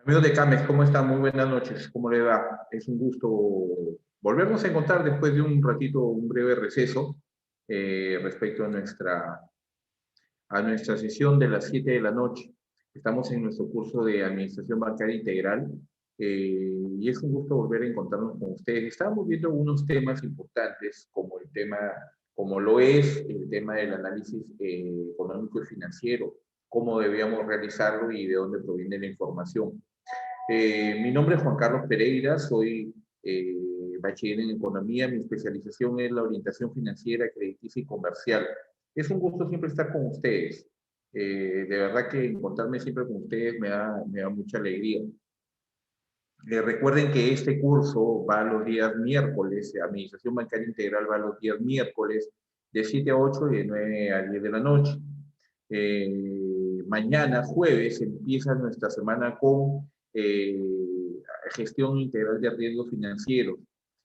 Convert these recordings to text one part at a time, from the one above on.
Amigos de Camex, ¿cómo están? Muy buenas noches. ¿Cómo le va? Es un gusto volvernos a encontrar después de un ratito, un breve receso respecto a nuestra sesión de las 7 de la noche. Estamos en nuestro curso de Administración Bancaria Integral y es un gusto volver a encontrarnos con ustedes. Estábamos viendo unos temas importantes como lo es el tema del análisis económico y financiero, cómo debíamos realizarlo y de dónde proviene la información. Mi nombre es Juan Carlos Pereira, soy bachiller en economía, mi especialización es la orientación financiera, crediticia y comercial. Es un gusto siempre estar con ustedes. De verdad que encontrarme siempre con ustedes me da mucha alegría. Recuerden que este curso va los días miércoles, Administración Bancaria Integral va los días miércoles de 7 a 8 y de 9 a 10 de la noche. Mañana, jueves, empieza nuestra semana con gestión integral de riesgos financieros.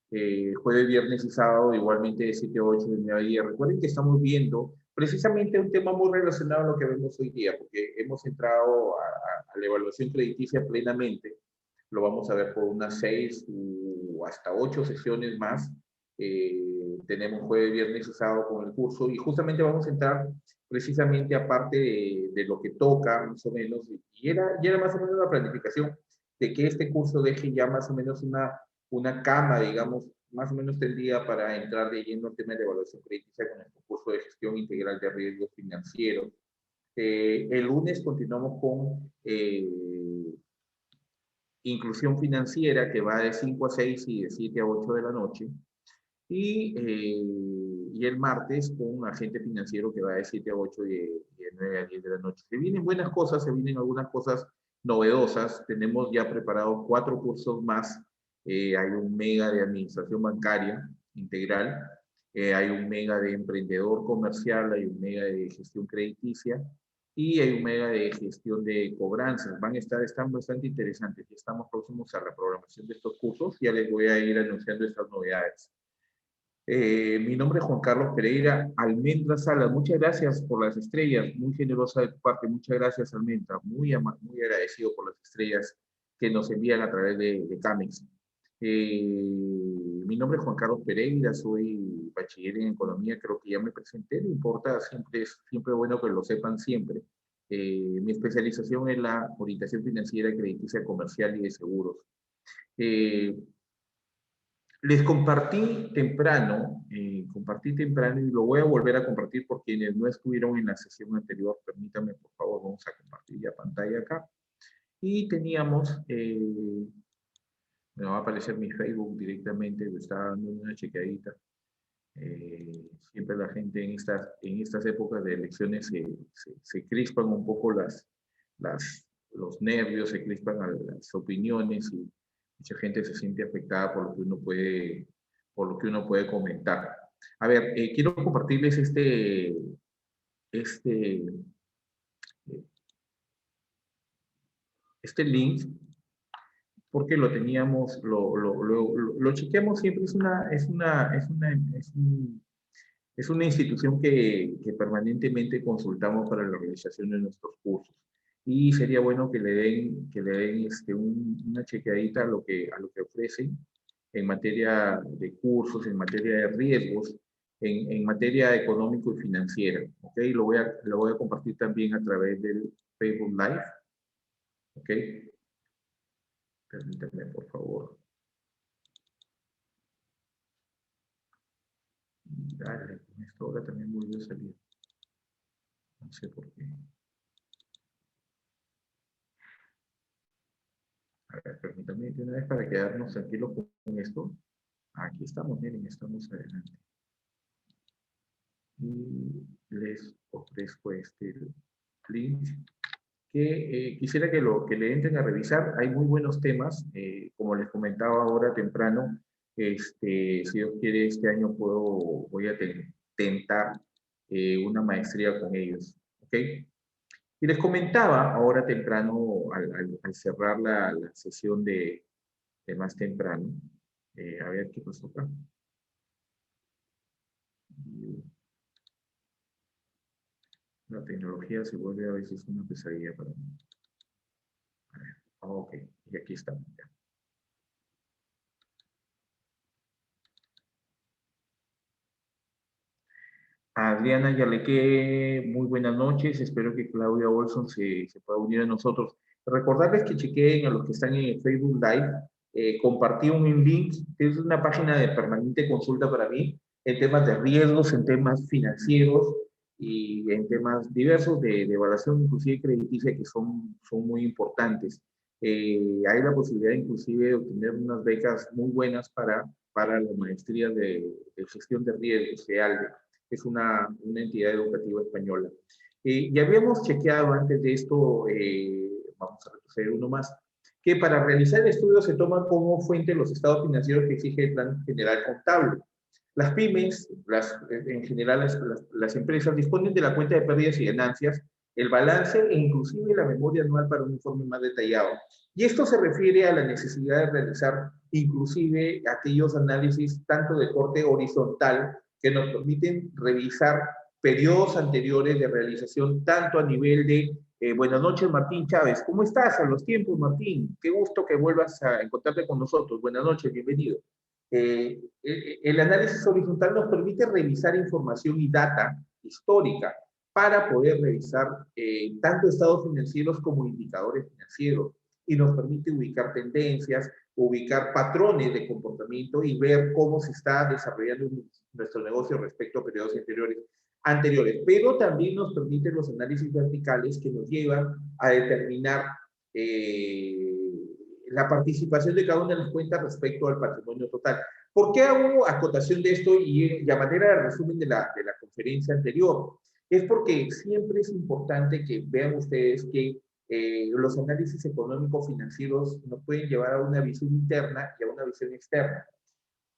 Jueves, viernes y sábado, igualmente de 7 a 8 y de 9 a 10. Recuerden que estamos viendo precisamente un tema muy relacionado a lo que vemos hoy día, porque hemos entrado a la evaluación crediticia plenamente. Lo vamos a ver por unas 6 o hasta 8 sesiones más. Tenemos jueves, viernes y sábado con el curso y justamente vamos a entrar precisamente aparte de lo que toca, más o menos, y era más o menos la planificación de que este curso deje ya más o menos una cama, digamos, más o menos tendría para entrar de lleno al tema de evaluación crediticia con el curso de gestión integral de riesgos financieros. El lunes continuamos con inclusión financiera, que va de 5 a 6 y de 7 a 8 de la noche. Y el martes con un agente financiero que va de 7 a 8 y de 9 a 10 de la noche. Se vienen buenas cosas, se vienen algunas cosas novedosas. Tenemos ya preparados 4 cursos más. Hay un mega de administración bancaria integral, hay un mega de emprendedor comercial, hay un mega de gestión crediticia y hay un mega de gestión de cobranzas. Están bastante interesantes y estamos próximos a la programación de estos cursos. Ya les voy a ir anunciando estas novedades. Mi nombre es Juan Carlos Pereira, Almendra Salas. Muchas gracias por las estrellas, muy generosa de tu parte. Muchas gracias, Almendra. Muy agradecido por las estrellas que nos envían a través de Camex. Mi nombre es Juan Carlos Pereira, soy bachiller en economía, creo que ya me presenté, no importa, siempre bueno que lo sepan siempre. Mi especialización es la orientación financiera, crediticia comercial y de seguros. Eh, Les compartí temprano y lo voy a volver a compartir por quienes no estuvieron en la sesión anterior. Permítanme, por favor, vamos a compartir ya pantalla acá. Y teníamos, me va a aparecer mi Facebook directamente, me está dando una chequeadita. Siempre la gente en estas épocas de elecciones se crispan un poco los nervios, se crispan las opiniones y mucha gente se siente afectada por lo que uno puede comentar. A ver, quiero compartirles este, este link porque lo teníamos, lo chequeamos siempre, es una institución que permanentemente consultamos para la realización de nuestros cursos. Y sería bueno que le den una chequeadita a lo que ofrecen en materia de cursos, en materia de riesgos, en materia económico y financiera. ¿Ok? Lo voy a compartir también a través del Facebook Live. ¿Ok? Permítanme, por favor. Dale, con esto ahora también volvió a salir. No sé por qué. A ver, permítanme de una vez para quedarnos tranquilos con esto. Aquí estamos, miren, estamos adelante. Y les ofrezco este link que quisiera que le entren a revisar. Hay muy buenos temas, como les comentaba ahora temprano, si Dios quiere, este año voy a tentar una maestría con ellos. ¿Ok? Y les comentaba ahora temprano, al cerrar la sesión de más temprano, a ver qué pasó acá. La tecnología se vuelve a veces una pesadilla para mí. Ok, y aquí estamos. Ya. Adriana Yaleque, muy buenas noches. Espero que Claudia Olson se pueda unir a nosotros. Recordarles que chequeen a los que están en el Facebook Live. Compartí un link, que es una página de permanente consulta para mí, en temas de riesgos, en temas financieros y en temas diversos de evaluación, inclusive crediticia, que son muy importantes. Hay la posibilidad inclusive de obtener unas becas muy buenas para la maestría de gestión de riesgos, de ALDE. Es una entidad educativa española. Ya habíamos chequeado antes de esto, vamos a retroceder uno más, que para realizar el estudio se toman como fuente los estados financieros que exige el Plan General Contable. Las pymes, en general las empresas, disponen de la cuenta de pérdidas y ganancias, el balance e inclusive la memoria anual para un informe más detallado. Y esto se refiere a la necesidad de realizar inclusive aquellos análisis tanto de corte horizontal que nos permiten revisar periodos anteriores de realización, tanto a nivel de buenas noches, Martín Chávez. ¿Cómo estás a los tiempos, Martín? Qué gusto que vuelvas a encontrarte con nosotros. Buenas noches, bienvenido. El análisis horizontal nos permite revisar información y data histórica para poder revisar tanto estados financieros como indicadores financieros y nos permite ubicar tendencias, ubicar patrones de comportamiento y ver cómo se está desarrollando nuestro negocio respecto a periodos anteriores. Pero también nos permite los análisis verticales que nos llevan a determinar la participación de cada una de las cuentas respecto al patrimonio total. ¿Por qué hago acotación de esto y a manera de resumen de la conferencia anterior? Es porque siempre es importante que vean ustedes que los análisis económicos financieros nos pueden llevar a una visión interna y a una visión externa.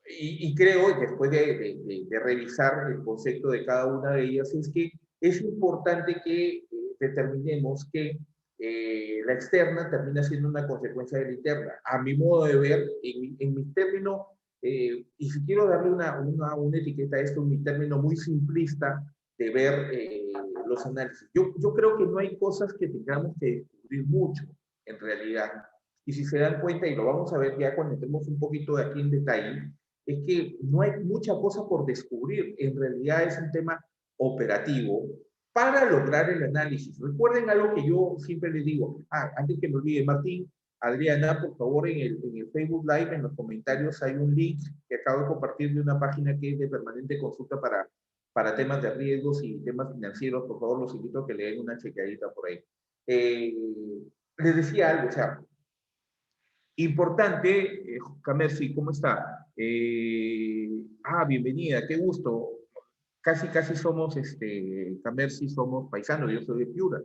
Y creo, después de revisar el concepto de cada una de ellas, es que es importante que determinemos que la externa termina siendo una consecuencia de la interna. A mi modo de ver, en mi término, y si quiero darle una etiqueta a esto, en mi término muy simplista de ver los análisis. Yo creo que no hay cosas que tengamos que descubrir mucho, en realidad. Y si se dan cuenta, y lo vamos a ver ya cuando entremos un poquito de aquí en detalle, es que no hay mucha cosa por descubrir. En realidad es un tema operativo para lograr el análisis. Recuerden algo que yo siempre les digo. Antes que me olvide, Martín, Adriana, por favor, en el Facebook Live, en los comentarios, hay un link que acabo de compartir de una página que es de permanente consulta para temas de riesgos y temas financieros. Por favor, los invito a que le den una chequeadita por ahí. Les decía algo, o sea, importante, Camersi, ¿cómo está? Bienvenida, qué gusto. Casi somos, Camersi, somos paisanos, yo soy de Piura.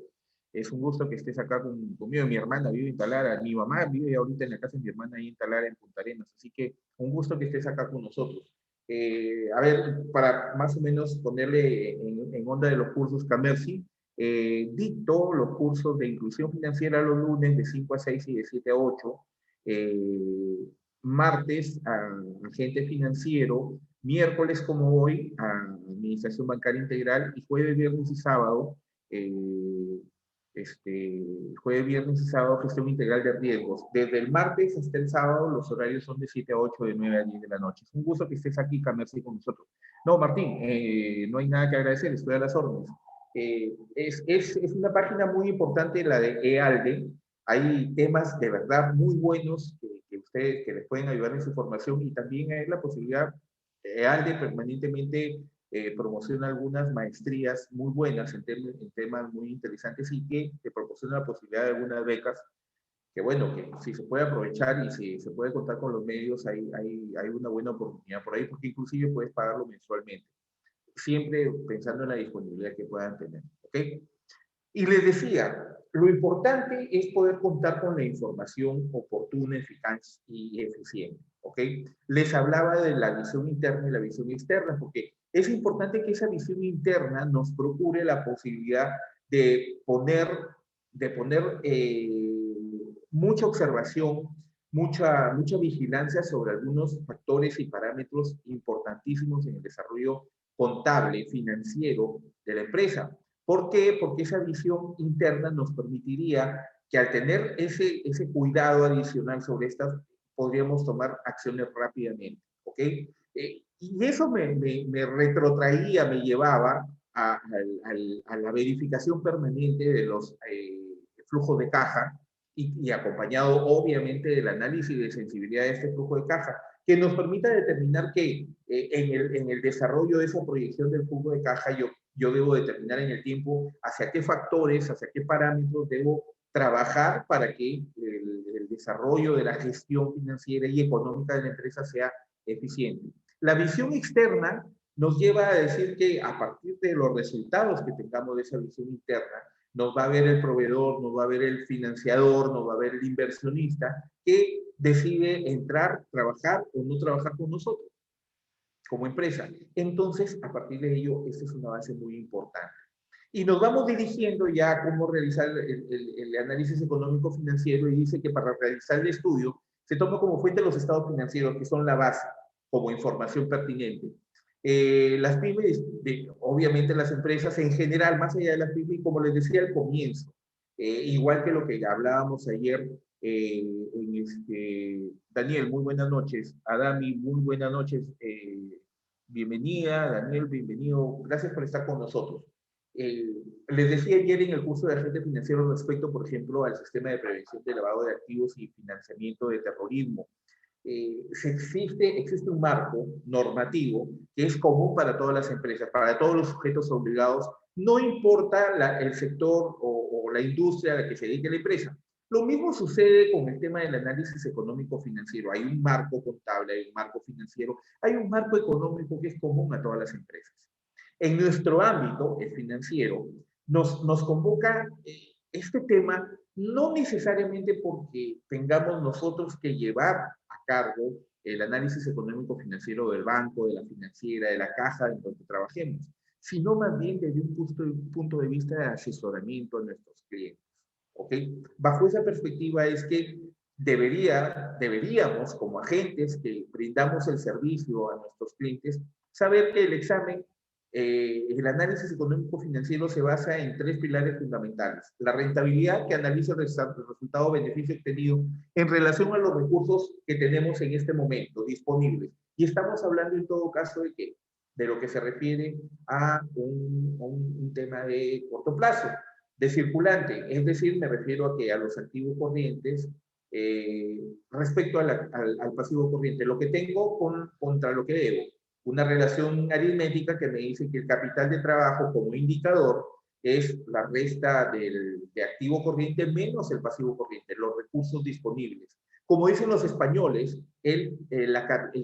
Es un gusto que estés acá conmigo. Mi hermana vive en Talara, mi mamá vive ahorita en la casa de mi hermana ahí en Talara, en Punta Arenas. Así que un gusto que estés acá con nosotros. A ver, para más o menos ponerle en onda de los cursos Camersi, dicto los cursos de inclusión financiera los lunes de 5 a 6 y de 7 a 8. eh, Martes a agente financiero, miércoles como hoy a administración bancaria integral y jueves, viernes y sábado, eh, jueves, viernes y sábado gestión integral de riesgos. Desde el martes hasta el sábado los horarios son de 7 a 8, de 9 a 10 de la noche. Es un gusto que estés aquí, Camersi, con nosotros. No, Martín, no hay nada que agradecer, estoy a las órdenes. Es una página muy importante, la de EALDE. Hay temas de verdad muy buenos que ustedes que les pueden ayudar en su formación y también hay la posibilidad, EALDE permanentemente promociona algunas maestrías muy buenas en temas muy interesantes y que te proporciona la posibilidad de algunas becas que bueno, que si se puede aprovechar y si se puede contar con los medios, hay una buena oportunidad por ahí, porque inclusive puedes pagarlo mensualmente, siempre pensando en la disponibilidad que puedan tener, ¿ok? Y les decía, lo importante es poder contar con la información oportuna, eficaz y eficiente, ¿ok? Les hablaba de la visión interna y la visión externa, porque es importante que esa visión interna nos procure la posibilidad de poner mucha observación, mucha vigilancia sobre algunos factores y parámetros importantísimos en el desarrollo contable, financiero de la empresa. ¿Por qué? Porque esa visión interna nos permitiría que al tener ese cuidado adicional sobre estas, podríamos tomar acciones rápidamente, ¿ok? Y eso me retrotraía, me llevaba a la verificación permanente de los flujos de caja y acompañado obviamente del análisis de sensibilidad de este flujo de caja, que nos permita determinar que en el desarrollo de esa proyección del flujo de caja yo debo determinar en el tiempo hacia qué factores, hacia qué parámetros debo trabajar para que el desarrollo de la gestión financiera y económica de la empresa sea eficiente. La visión externa nos lleva a decir que a partir de los resultados que tengamos de esa visión interna, nos va a ver el proveedor, nos va a ver el financiador, nos va a ver el inversionista que decide entrar, trabajar o no trabajar con nosotros como empresa. Entonces, a partir de ello, esta es una base muy importante. Y nos vamos dirigiendo ya a cómo realizar el análisis económico financiero y dice que para realizar el estudio se toma como fuente los estados financieros, que son la base, como información pertinente. Las pymes, obviamente las empresas en general, más allá de las pymes, como les decía al comienzo, igual que lo que hablábamos ayer, Daniel, muy buenas noches. Adami, muy buenas noches. Bienvenida, Daniel, bienvenido. Gracias por estar con nosotros. Les decía ayer en el curso de agente financiero respecto, por ejemplo, al sistema de prevención de lavado de activos y financiamiento de terrorismo. Existe un marco normativo que es común para todas las empresas, para todos los sujetos obligados, no importa el sector o la industria a la que se dedique la empresa. Lo mismo sucede con el tema del análisis económico financiero. Hay un marco contable, hay un marco financiero, hay un marco económico que es común a todas las empresas. En nuestro ámbito, el financiero, nos convoca este tema no necesariamente porque tengamos nosotros que llevar a cargo el análisis económico financiero del banco, de la financiera, de la caja en donde trabajemos, sino más bien desde un punto de vista de asesoramiento a nuestros clientes. ¿Ok? Bajo esa perspectiva es que deberíamos, como agentes que brindamos el servicio a nuestros clientes, saber que el examen, el análisis económico financiero se basa en tres pilares fundamentales. La rentabilidad, que analiza el resultado beneficio obtenido en relación a los recursos que tenemos en este momento disponibles. Y estamos hablando en todo caso de que de lo que se refiere a un tema de corto plazo, de circulante, es decir, me refiero a que a los activos corrientes respecto al pasivo corriente, lo que tengo contra lo que debo. Una relación aritmética que me dice que el capital de trabajo como indicador es la resta de activo corriente menos el pasivo corriente, los recursos disponibles. Como dicen los españoles, el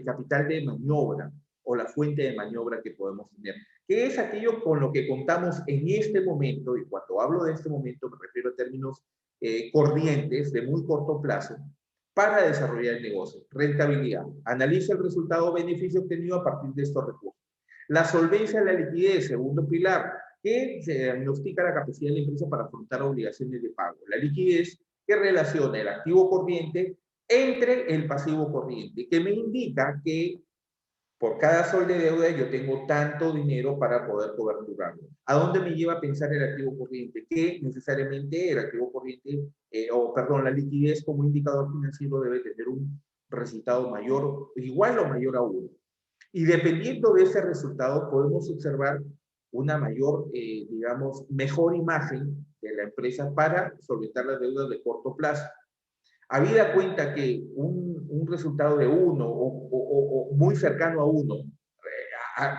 capital de maniobra o la fuente de maniobra que podemos tener, que es aquello con lo que contamos en este momento, y cuando hablo de este momento me refiero a términos corrientes de muy corto plazo, para desarrollar el negocio. Rentabilidad. Analiza el resultado o beneficio obtenido a partir de estos recursos. La solvencia de la liquidez, segundo pilar, que se diagnostica la capacidad de la empresa para afrontar obligaciones de pago. La liquidez que relaciona el activo corriente entre el pasivo corriente, que me indica que por cada sol de deuda yo tengo tanto dinero para poder coberturarlo. ¿A dónde me lleva a pensar el activo corriente? Que necesariamente el activo corriente, la liquidez como indicador financiero debe tener un resultado mayor, igual o mayor a 1. Y dependiendo de ese resultado podemos observar una mayor, mejor imagen de la empresa para solventar las deudas de corto plazo. Habida cuenta que un resultado de 1 o muy cercano a 1,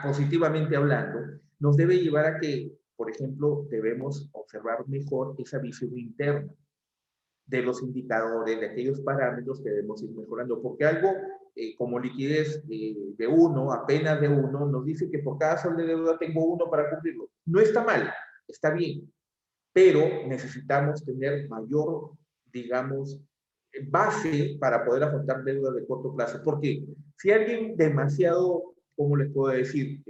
positivamente hablando, nos debe llevar a que, por ejemplo, debemos observar mejor esa visión interna de los indicadores, de aquellos parámetros que debemos ir mejorando, porque algo como liquidez de 1, apenas de 1, nos dice que por cada sol de deuda tengo 1 para cumplirlo. No está mal, está bien, pero necesitamos tener mayor, base para poder afrontar deudas de corto plazo. Porque si alguien demasiado, ¿cómo les puedo decir?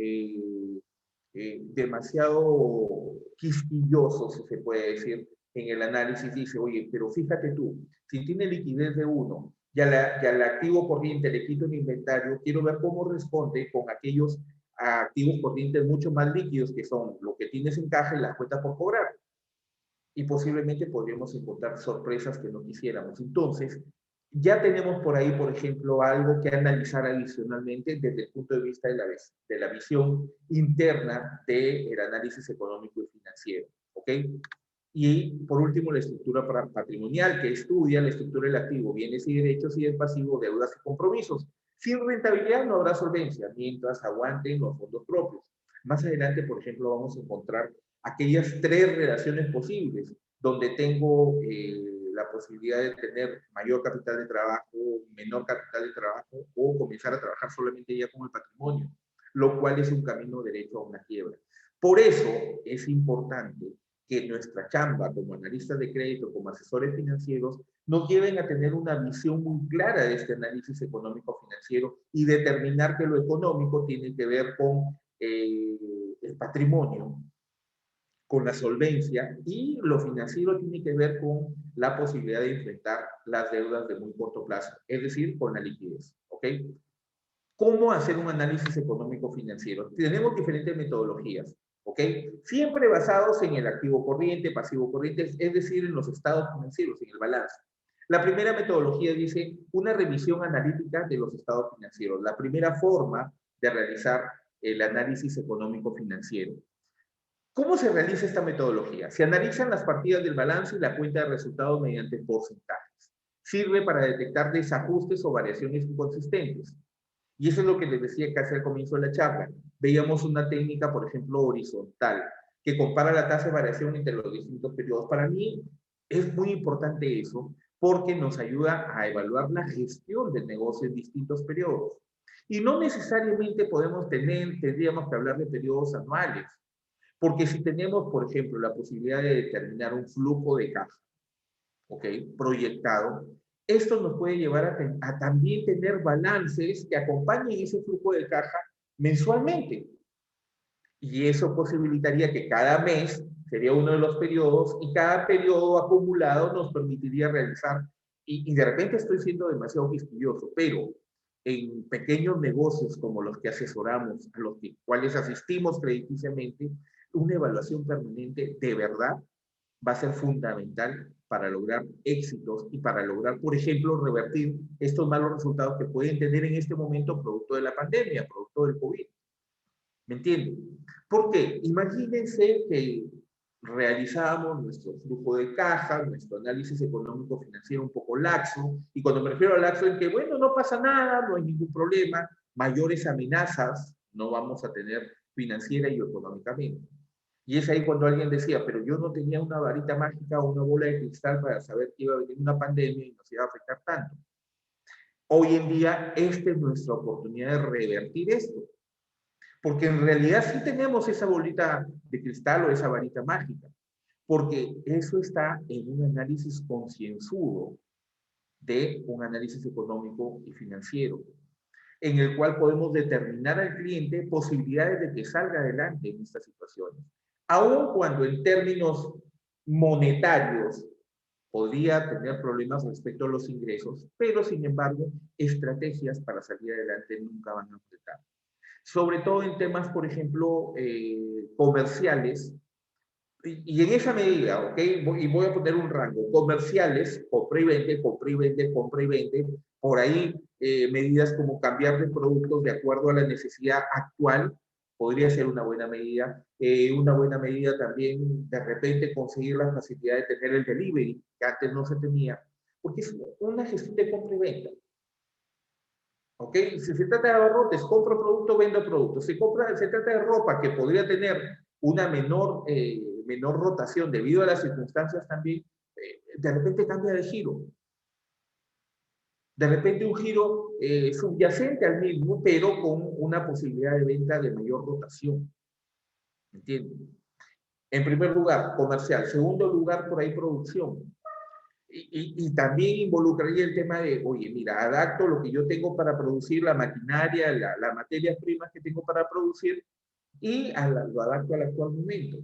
Demasiado quisquilloso, si se puede decir, en el análisis dice, oye, pero fíjate tú, si tiene liquidez de 1, ya el activo corriente le quito el inventario, quiero ver cómo responde con aquellos activos corrientes mucho más líquidos que son lo que tienes en caja y las cuentas por cobrar. y posiblemente podríamos encontrar sorpresas que no quisiéramos. Entonces, ya tenemos por ahí, por ejemplo, algo que analizar adicionalmente desde el punto de vista de la visión interna del análisis económico y financiero. ¿Ok? Y por último, la estructura patrimonial, que estudia la estructura del activo, bienes y derechos, y el pasivo, deudas y compromisos. Sin rentabilidad no habrá solvencia, mientras aguanten los fondos propios. Más adelante, por ejemplo, vamos a encontrar aquellas tres relaciones posibles, donde tengo la posibilidad de tener mayor capital de trabajo, menor capital de trabajo, o comenzar a trabajar solamente ya con el patrimonio, lo cual es un camino derecho a una quiebra. Por eso es importante que nuestra chamba como analistas de crédito, como asesores financieros, nos lleven a tener una visión muy clara de este análisis económico-financiero y determinar que lo económico tiene que ver con el patrimonio, con la solvencia, y lo financiero tiene que ver con la posibilidad de enfrentar las deudas de muy corto plazo, es decir, con la liquidez. ¿Ok? ¿Cómo hacer un análisis económico-financiero? Tenemos diferentes metodologías, ¿ok? Siempre basados en el activo corriente, pasivo corriente, es decir, en los estados financieros, en el balance. La primera metodología dice una revisión analítica de los estados financieros, la primera forma de realizar el análisis económico-financiero. ¿Cómo se realiza esta metodología? Se analizan las partidas del balance y la cuenta de resultados mediante porcentajes. Sirve para detectar desajustes o variaciones inconsistentes. Y eso es lo que les decía casi al comienzo de la charla. Veíamos una técnica, por ejemplo, horizontal, que compara la tasa de variación entre los distintos periodos. Para mí es muy importante eso, porque nos ayuda a evaluar la gestión del negocio en distintos periodos. Y no necesariamente tendríamos que hablar de periodos anuales, porque si tenemos, por ejemplo, la posibilidad de determinar un flujo de caja, ¿ok? Proyectado, esto nos puede llevar a también tener balances que acompañen ese flujo de caja mensualmente. Y eso posibilitaría que cada mes sería uno de los periodos, y cada periodo acumulado nos permitiría realizar, y de repente estoy siendo demasiado quisquilloso, pero en pequeños negocios como los que asesoramos, a los cuales asistimos crediticiamente, una evaluación permanente de verdad va a ser fundamental para lograr éxitos y para lograr, por ejemplo, revertir estos malos resultados que pueden tener en este momento producto de la pandemia, producto del COVID. ¿Me entienden? Porque imagínense que realizábamos nuestro flujo de caja, nuestro análisis económico financiero un poco laxo, y cuando me refiero a laxo es que, bueno, no pasa nada, no hay ningún problema, mayores amenazas no vamos a tener financiera y económicamente. Y es ahí cuando alguien decía, pero yo no tenía una varita mágica o una bola de cristal para saber que iba a venir una pandemia y nos iba a afectar tanto. Hoy en día, esta es nuestra oportunidad de revertir esto, porque en realidad sí tenemos esa bolita de cristal o esa varita mágica, porque eso está en un análisis concienzudo de un análisis económico y financiero, en el cual podemos determinar al cliente posibilidades de que salga adelante en estas situaciones. Aun cuando en términos monetarios podría tener problemas respecto a los ingresos, pero sin embargo, estrategias para salir adelante nunca van a faltar. Sobre todo en temas, por ejemplo, comerciales, y en esa medida, ¿ok? Y voy a poner un rango, comerciales, compra y vende, compra y vende, compra y vende, por ahí medidas como cambiar de productos de acuerdo a la necesidad actual, podría ser una buena medida también de repente conseguir la facilidad de tener el delivery, que antes no se tenía, porque es una gestión de compra y venta. ¿Ok? Si se trata de abarrotes, compro producto, vendo producto. Se trata de ropa que podría tener una menor rotación debido a las circunstancias también, de repente cambia de giro. De repente un giro subyacente al mismo, pero con una posibilidad de venta de mayor rotación. ¿Entiendes? En primer lugar, comercial. Segundo lugar, por ahí producción. Y también involucraría el tema de, oye, mira, adapto lo que yo tengo para producir, la maquinaria, las materias primas que tengo para producir, y lo adapto al actual momento.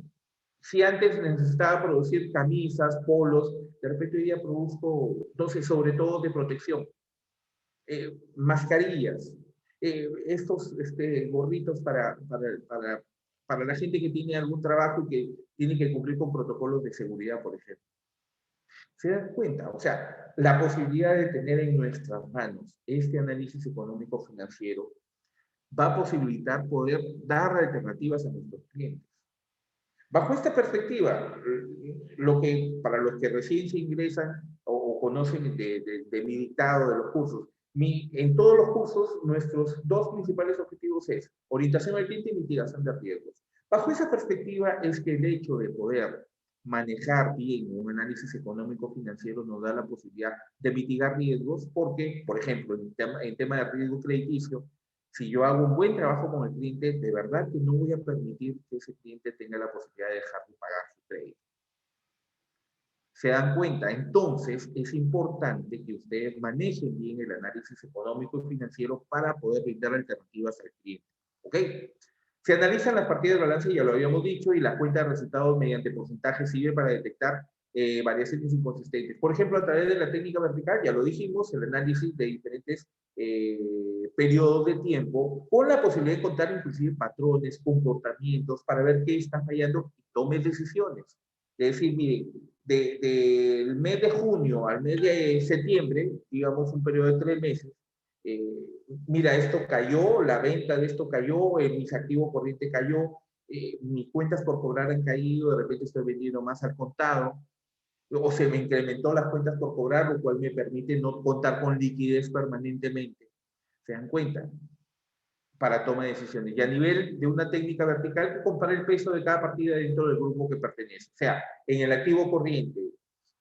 Si antes necesitaba producir camisas, polos, de repente hoy día produzco, entonces, sobre todo de protección, mascarillas, estos gorritos para la gente que tiene algún trabajo y que tiene que cumplir con protocolos de seguridad, por ejemplo. ¿Se dan cuenta? O sea, la posibilidad de tener en nuestras manos este análisis económico-financiero va a posibilitar poder dar alternativas a nuestros clientes. Bajo esta perspectiva, lo que para los que recién se ingresan o conocen de mi dictado de los cursos, en todos los cursos nuestros dos principales objetivos es orientación al cliente y mitigación de riesgos. Bajo esa perspectiva es que el hecho de poder manejar bien un análisis económico financiero nos da la posibilidad de mitigar riesgos porque, por ejemplo, en tema de riesgo crediticio, si yo hago un buen trabajo con el cliente, de verdad que no voy a permitir que ese cliente tenga la posibilidad de dejar de pagar su crédito. ¿Se dan cuenta? Entonces, es importante que ustedes manejen bien el análisis económico y financiero para poder brindar alternativas al cliente. ¿Ok? Se analizan las partidas de balance, ya lo habíamos dicho, y la cuenta de resultados mediante porcentaje sirve para detectar variaciones inconsistentes. Por ejemplo, a través de la técnica vertical, ya lo dijimos, el análisis de diferentes periodos de tiempo, con la posibilidad de contar inclusive patrones, comportamientos, para ver qué está fallando y tomes decisiones. Es decir, miren, del mes de junio al mes de septiembre, digamos un periodo de 3 meses, mira, esto cayó, la venta de esto cayó, mis activos corriente cayó, mis cuentas por cobrar han caído, de repente estoy vendiendo más al contado, o se me incrementó las cuentas por cobrar, lo cual me permite no contar con liquidez permanentemente. ¿Se dan cuenta? Para toma de decisiones. Y a nivel de una técnica vertical, comparar el peso de cada partida dentro del grupo que pertenece. O sea, en el activo corriente,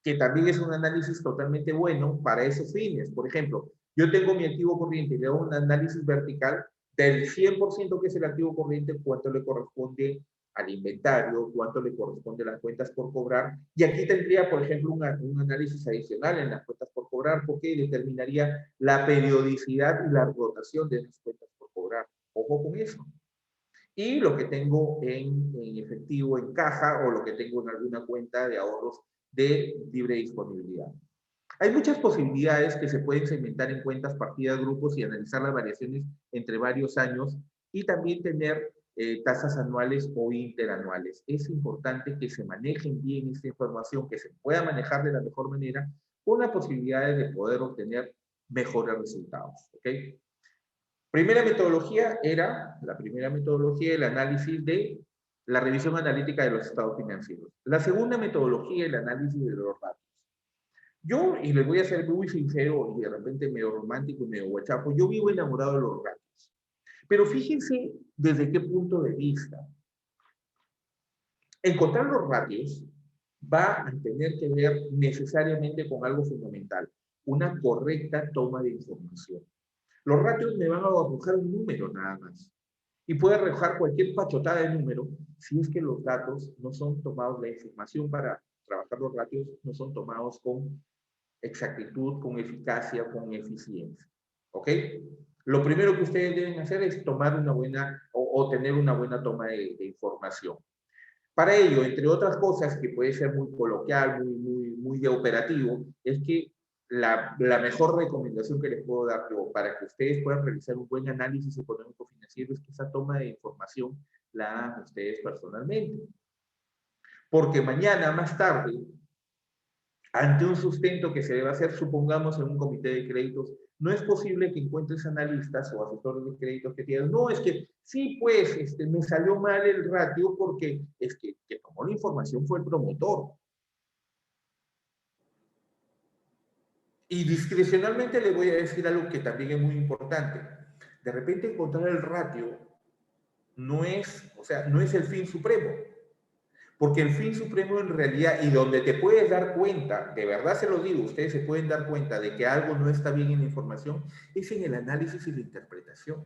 que también es un análisis totalmente bueno para esos fines. Por ejemplo, yo tengo mi activo corriente y le hago un análisis vertical del 100% que es el activo corriente, cuánto le corresponde al inventario, cuánto le corresponde a las cuentas por cobrar. Y aquí tendría, por ejemplo, un análisis adicional en las cuentas por cobrar, porque determinaría la periodicidad y la rotación de esas cuentas por cobrar. Ojo con eso. Y lo que tengo en efectivo en caja o lo que tengo en alguna cuenta de ahorros de libre disponibilidad. Hay muchas posibilidades que se pueden segmentar en cuentas, partidas, grupos y analizar las variaciones entre varios años y también tener tasas anuales o interanuales. Es importante que se manejen bien esta información, que se pueda manejar de la mejor manera con la posibilidad de poder obtener mejores resultados. ¿Ok? La primera metodología, el análisis de la revisión analítica de los estados financieros. La segunda metodología, el análisis de los ratios. Yo, y les voy a ser muy sincero y de repente medio romántico y medio guachapo, yo vivo enamorado de los ratios. Pero fíjense desde qué punto de vista. Encontrar los ratios va a tener que ver necesariamente con algo fundamental, una correcta toma de información. Los ratios me van a arrojar un número nada más. Y puede arrojar cualquier pachotada de número si es que los datos no son tomados, la información para trabajar los ratios no son tomados con exactitud, con eficacia, con eficiencia. ¿Ok? Lo primero que ustedes deben hacer es tomar una buena o tener una buena toma de información. Para ello, entre otras cosas, que puede ser muy coloquial, muy de operativo, es que la mejor recomendación que les puedo dar para que ustedes puedan realizar un buen análisis económico financiero es que esa toma de información la hagan ustedes personalmente. Porque mañana, más tarde, ante un sustento que se debe hacer, supongamos en un comité de créditos, no es posible que encuentres analistas o asesores de créditos que te digan, no, es que sí, pues, me salió mal el ratio porque es que tomó la información fue el promotor. Y discrecionalmente le voy a decir algo que también es muy importante. De repente encontrar el ratio no es, o sea, no es el fin supremo. Porque el fin supremo en realidad, y donde te puedes dar cuenta, de verdad se lo digo, ustedes se pueden dar cuenta de que algo no está bien en la información, es en el análisis y la interpretación.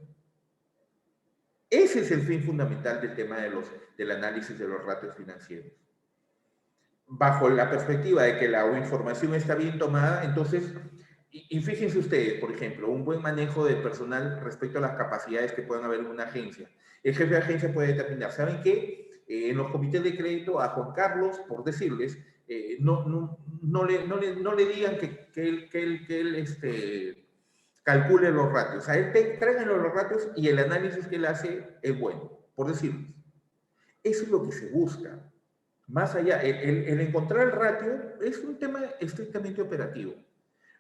Ese es el fin fundamental del tema del análisis de los ratios financieros. Bajo la perspectiva de que la información está bien tomada, entonces, y fíjense ustedes, por ejemplo, un buen manejo del personal respecto a las capacidades que puedan haber en una agencia. El jefe de agencia puede determinar, ¿saben qué? En los comités de crédito a Juan Carlos, por decirles, no le digan que él calcule los ratios. A él tráiganlo los ratios y el análisis que él hace es bueno, por decirles. Eso es lo que se busca. Más allá, el encontrar el ratio es un tema estrictamente operativo.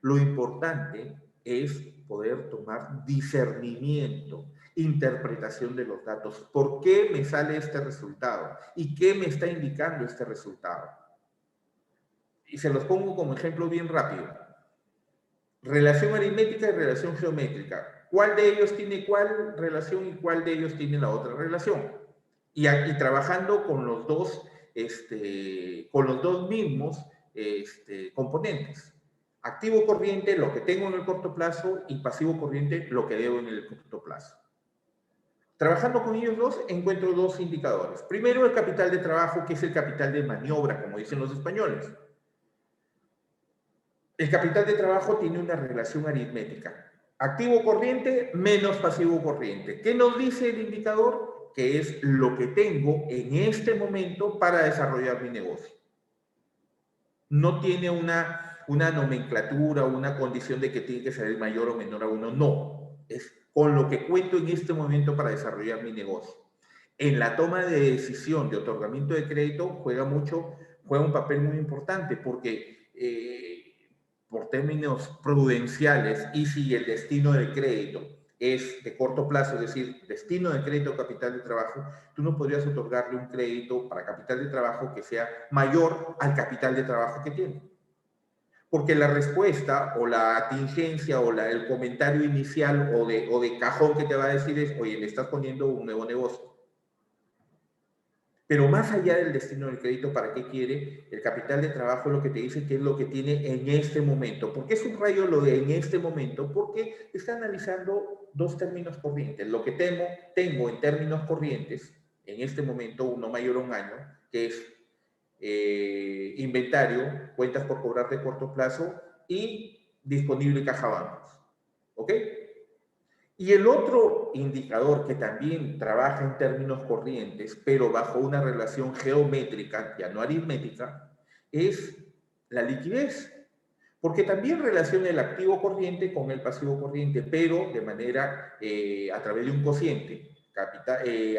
Lo importante es poder tomar discernimiento, interpretación de los datos. ¿Por qué me sale este resultado? ¿Y qué me está indicando este resultado? Y se los pongo como ejemplo bien rápido. Relación aritmética y relación geométrica. ¿Cuál de ellos tiene cuál relación y cuál de ellos tiene la otra relación? Y trabajando con los dos mismos componentes. Activo corriente, lo que tengo en el corto plazo, y pasivo corriente, lo que debo en el corto plazo. Trabajando con ellos dos, encuentro dos indicadores. Primero, el capital de trabajo, que es el capital de maniobra, como dicen los españoles. El capital de trabajo tiene una relación aritmética. Activo corriente menos pasivo corriente. ¿Qué nos dice el indicador? Que es lo que tengo en este momento para desarrollar mi negocio. No tiene una nomenclatura o una condición de que tiene que salir mayor o menor a 1. No. Es con lo que cuento en este momento para desarrollar mi negocio. En la toma de decisión de otorgamiento de crédito juega un papel muy importante porque por términos prudenciales, y si el destino del crédito es de corto plazo, es decir, destino de crédito capital de trabajo, tú no podrías otorgarle un crédito para capital de trabajo que sea mayor al capital de trabajo que tiene. Porque la respuesta o la contingencia o el comentario inicial o de cajón que te va a decir es, oye, le estás poniendo un nuevo negocio. Pero más allá del destino del crédito, ¿para qué quiere? El capital de trabajo es lo que te dice que es lo que tiene en este momento. ¿Por qué subrayo lo de en este momento? Porque está analizando dos términos corrientes. Lo que tengo en términos corrientes, en este momento, uno mayor a un año, que es inventario, cuentas por cobrar de corto plazo y disponible caja bancos. ¿Ok? Y el otro indicador que también trabaja en términos corrientes, pero bajo una relación geométrica, ya no aritmética, es la liquidez. Porque también relaciona el activo corriente con el pasivo corriente, pero de manera a través de un cociente.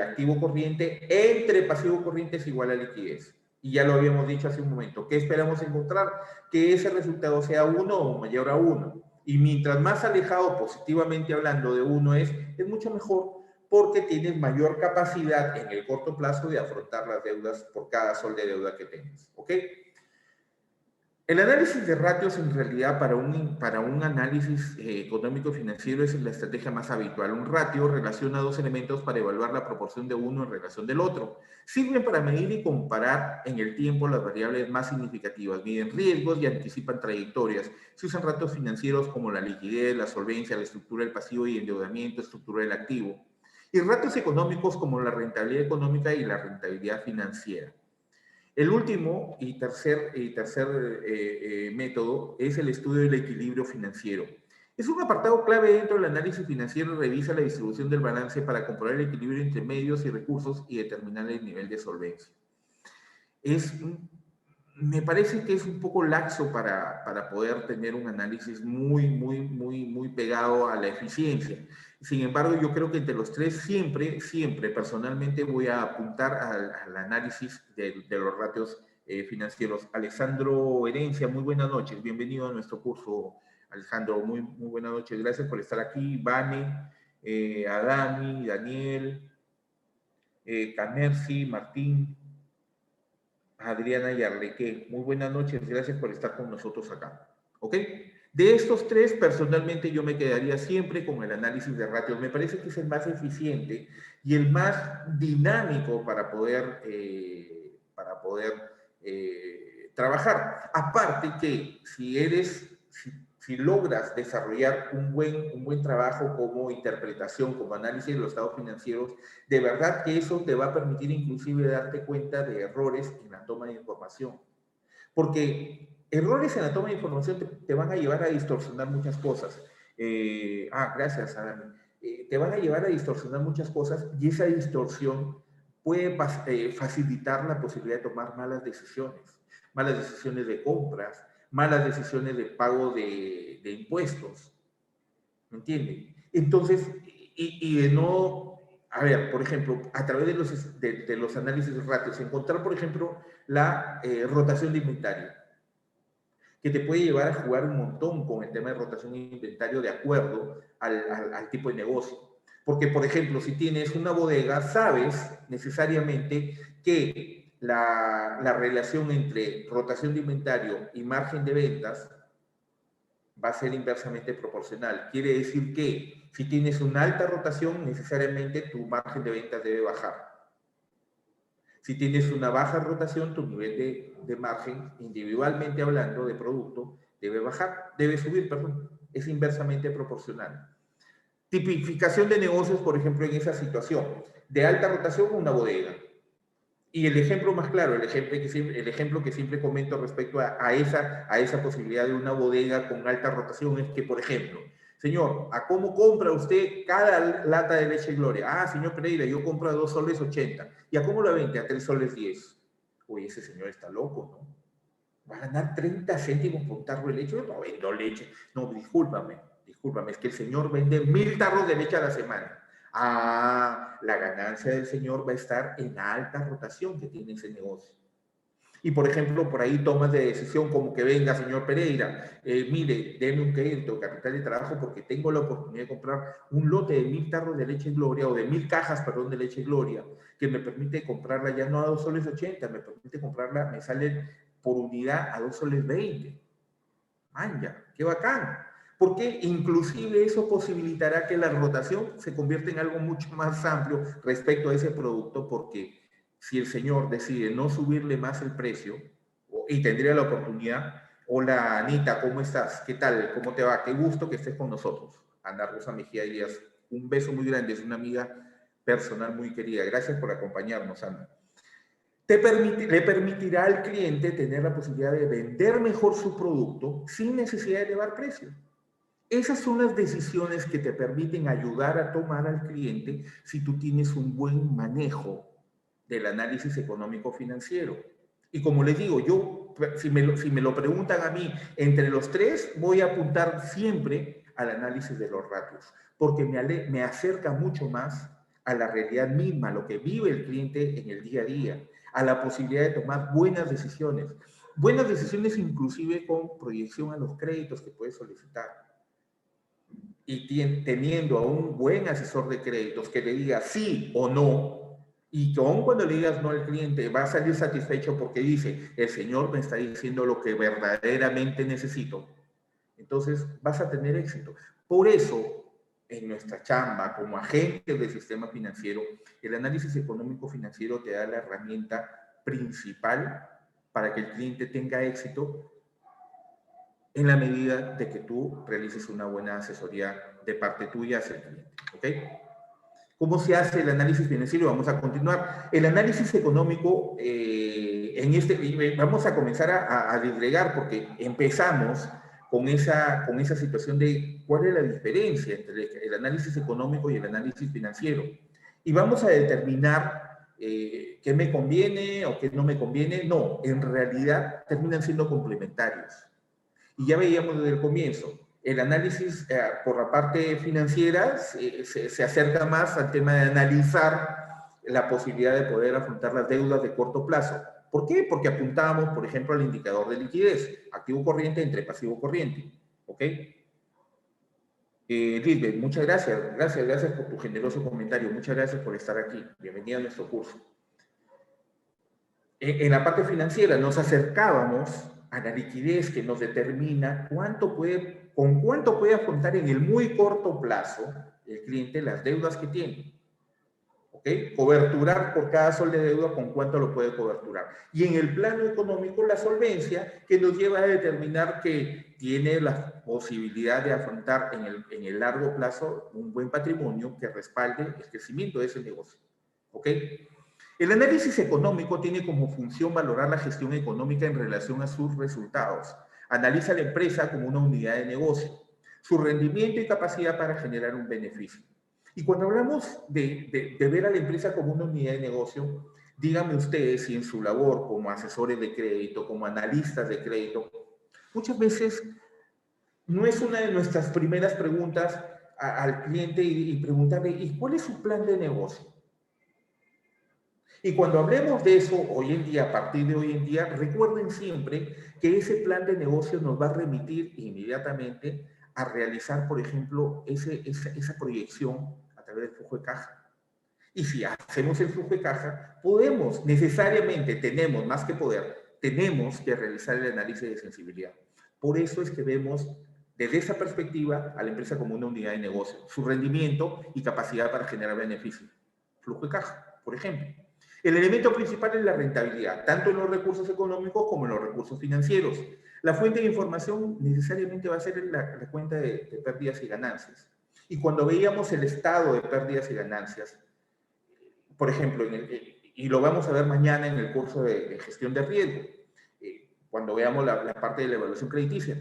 Activo corriente entre pasivo corriente es igual a liquidez. Y ya lo habíamos dicho hace un momento. ¿Qué esperamos encontrar? Que ese resultado sea 1 o mayor a 1. Y mientras más alejado positivamente hablando de 1 es mucho mejor porque tienes mayor capacidad en el corto plazo de afrontar las deudas por cada sol de deuda que tengas. ¿Ok? El análisis de ratios en realidad para un análisis económico financiero es la estrategia más habitual. Un ratio relaciona dos elementos para evaluar la proporción de uno en relación del otro. Sirven para medir y comparar en el tiempo las variables más significativas, miden riesgos y anticipan trayectorias. Se usan ratios financieros como la liquidez, la solvencia, la estructura del pasivo y endeudamiento, estructura del activo. Y ratios económicos como la rentabilidad económica y la rentabilidad financiera. El último y tercer método es el estudio del equilibrio financiero. Es un apartado clave dentro del análisis financiero y revisa la distribución del balance para comprobar el equilibrio entre medios y recursos y determinar el nivel de solvencia. Me parece que es un poco laxo para poder tener un análisis muy pegado a la eficiencia. Sin embargo, yo creo que entre los tres siempre, personalmente voy a apuntar al análisis de los ratios financieros. Alejandro Herencia, muy buenas noches. Bienvenido a nuestro curso, Alejandro. Muy buenas noches. Gracias por estar aquí. Vane, Adami, Daniel, Camersi, Martín, Adriana Yarleque. Muy buenas noches. Gracias por estar con nosotros acá. ¿Ok? De estos tres, personalmente yo me quedaría siempre con el análisis de ratios. Me parece que es el más eficiente y el más dinámico para poder trabajar. Aparte que si logras desarrollar un buen trabajo como interpretación, como análisis de los estados financieros, de verdad que eso te va a permitir inclusive darte cuenta de errores en la toma de información. Porque errores en la toma de información te van a llevar a distorsionar muchas cosas. Gracias, Adam. Te van a llevar a distorsionar muchas cosas y esa distorsión puede facilitar la posibilidad de tomar malas decisiones de compras, malas decisiones de pago de impuestos. ¿Me entienden? Entonces, y de no a ver, por ejemplo, a través de los análisis de ratios, encontrar, por ejemplo, la rotación de inventario, que te puede llevar a jugar un montón con el tema de rotación de inventario de acuerdo al tipo de negocio. Porque, por ejemplo, si tienes una bodega, sabes necesariamente que la relación entre rotación de inventario y margen de ventas va a ser inversamente proporcional. Quiere decir que si tienes una alta rotación, necesariamente tu margen de ventas debe bajar. Si tienes una baja rotación, tu nivel de margen, individualmente hablando de producto, debe bajar, debe subir, perdón. Es inversamente proporcional. Tipificación de negocios, por ejemplo, en esa situación. De alta rotación, una bodega. Y el ejemplo más claro, el ejemplo que siempre comento respecto a esa posibilidad de una bodega con alta rotación es que, por ejemplo, señor, ¿a cómo compra usted cada lata de leche Gloria? Ah, señor Pereira, yo compro a 2 soles 80. ¿Y a cómo la vende? A 3 soles 10. Uy, ese señor está loco, ¿no? ¿Va a ganar 30 céntimos por un tarro de leche? Yo no vendo leche. No, discúlpame, es que el señor vende 1000 tarros de leche a la semana. Ah, la ganancia del señor va a estar en la alta rotación que tiene ese negocio. Y, por ejemplo, por ahí tomas de decisión como que venga, señor Pereira, mire, deme un crédito, capital de trabajo, porque tengo la oportunidad de comprar un lote de 1000 tarros de leche Gloria, o de 1000 cajas, perdón, de leche Gloria, que me permite comprarla ya no a 2 soles 80, me permite comprarla, me sale por unidad a 2 soles 20. ¡Manja! ¡Qué bacán! Porque inclusive eso posibilitará que la rotación se convierta en algo mucho más amplio respecto a ese producto, porque si el señor decide no subirle más el precio, y tendría la oportunidad, hola Anita, ¿cómo estás? ¿Qué tal? ¿Cómo te va? Qué gusto que estés con nosotros. Ana Rosa Mejía Díaz, un beso muy grande, es una amiga personal muy querida. Gracias por acompañarnos, Ana. Le permitirá al cliente tener la posibilidad de vender mejor su producto sin necesidad de elevar precio. Esas son las decisiones que te permiten ayudar a tomar al cliente si tú tienes un buen manejo del análisis económico financiero. Y como les digo, yo, si me lo preguntan a mí, entre los tres voy a apuntar siempre al análisis de los ratios, porque me acerca mucho más a la realidad misma, a lo que vive el cliente en el día a día, a la posibilidad de tomar buenas decisiones inclusive con proyección a los créditos que puedes solicitar. Y teniendo a un buen asesor de créditos que le diga sí o no, y que aún cuando le digas no al cliente va a salir satisfecho porque dice, el señor me está diciendo lo que verdaderamente necesito, entonces vas a tener éxito. Por eso, en nuestra chamba como agente del sistema financiero, el análisis económico financiero te da la herramienta principal para que el cliente tenga éxito en la medida de que tú realices una buena asesoría de parte tuya hacia el cliente. ¿Ok? ¿Cómo se hace el análisis financiero? Vamos a continuar. El análisis económico, vamos a comenzar a disgregar porque empezamos con esa situación de cuál es la diferencia entre el análisis económico y el análisis financiero. Y vamos a determinar qué me conviene o qué no me conviene. No, en realidad terminan siendo complementarios. Y ya veíamos desde el comienzo, el análisis por la parte financiera se acerca más al tema de analizar la posibilidad de poder afrontar las deudas de corto plazo. ¿Por qué? Porque apuntamos, por ejemplo, al indicador de liquidez, activo corriente entre pasivo corriente. ¿Ok? Lisbeth, muchas gracias. Gracias por tu generoso comentario. Muchas gracias por estar aquí. Bienvenida a nuestro curso. En la parte financiera nos acercábamos a la liquidez que nos determina con cuánto puede afrontar en el muy corto plazo el cliente las deudas que tiene. ¿Ok? Coberturar por cada sol de deuda con cuánto lo puede coberturar. Y en el plano económico, la solvencia que nos lleva a determinar que tiene la posibilidad de afrontar en el largo plazo un buen patrimonio que respalde el crecimiento de ese negocio. ¿Ok? El análisis económico tiene como función valorar la gestión económica en relación a sus resultados. Analiza la empresa como una unidad de negocio, su rendimiento y capacidad para generar un beneficio. Y cuando hablamos de ver a la empresa como una unidad de negocio, díganme ustedes si en su labor como asesores de crédito, como analistas de crédito, muchas veces no es una de nuestras primeras preguntas, al cliente y preguntarle, ¿y cuál es su plan de negocio? Y cuando hablemos de eso hoy en día, a partir de hoy en día, recuerden siempre que ese plan de negocio nos va a remitir inmediatamente a realizar, por ejemplo, esa proyección a través del flujo de caja. Y si hacemos el flujo de caja, podemos, necesariamente tenemos, más que poder, tenemos que realizar el análisis de sensibilidad. Por eso es que vemos desde esa perspectiva a la empresa como una unidad de negocio, su rendimiento y capacidad para generar beneficios. Flujo de caja, por ejemplo. El elemento principal es la rentabilidad, tanto en los recursos económicos como en los recursos financieros. La fuente de información necesariamente va a ser la cuenta de pérdidas y ganancias. Y cuando veíamos el estado de pérdidas y ganancias, por ejemplo, y lo vamos a ver mañana en el curso de gestión de riesgo, cuando veamos la parte de la evaluación crediticia.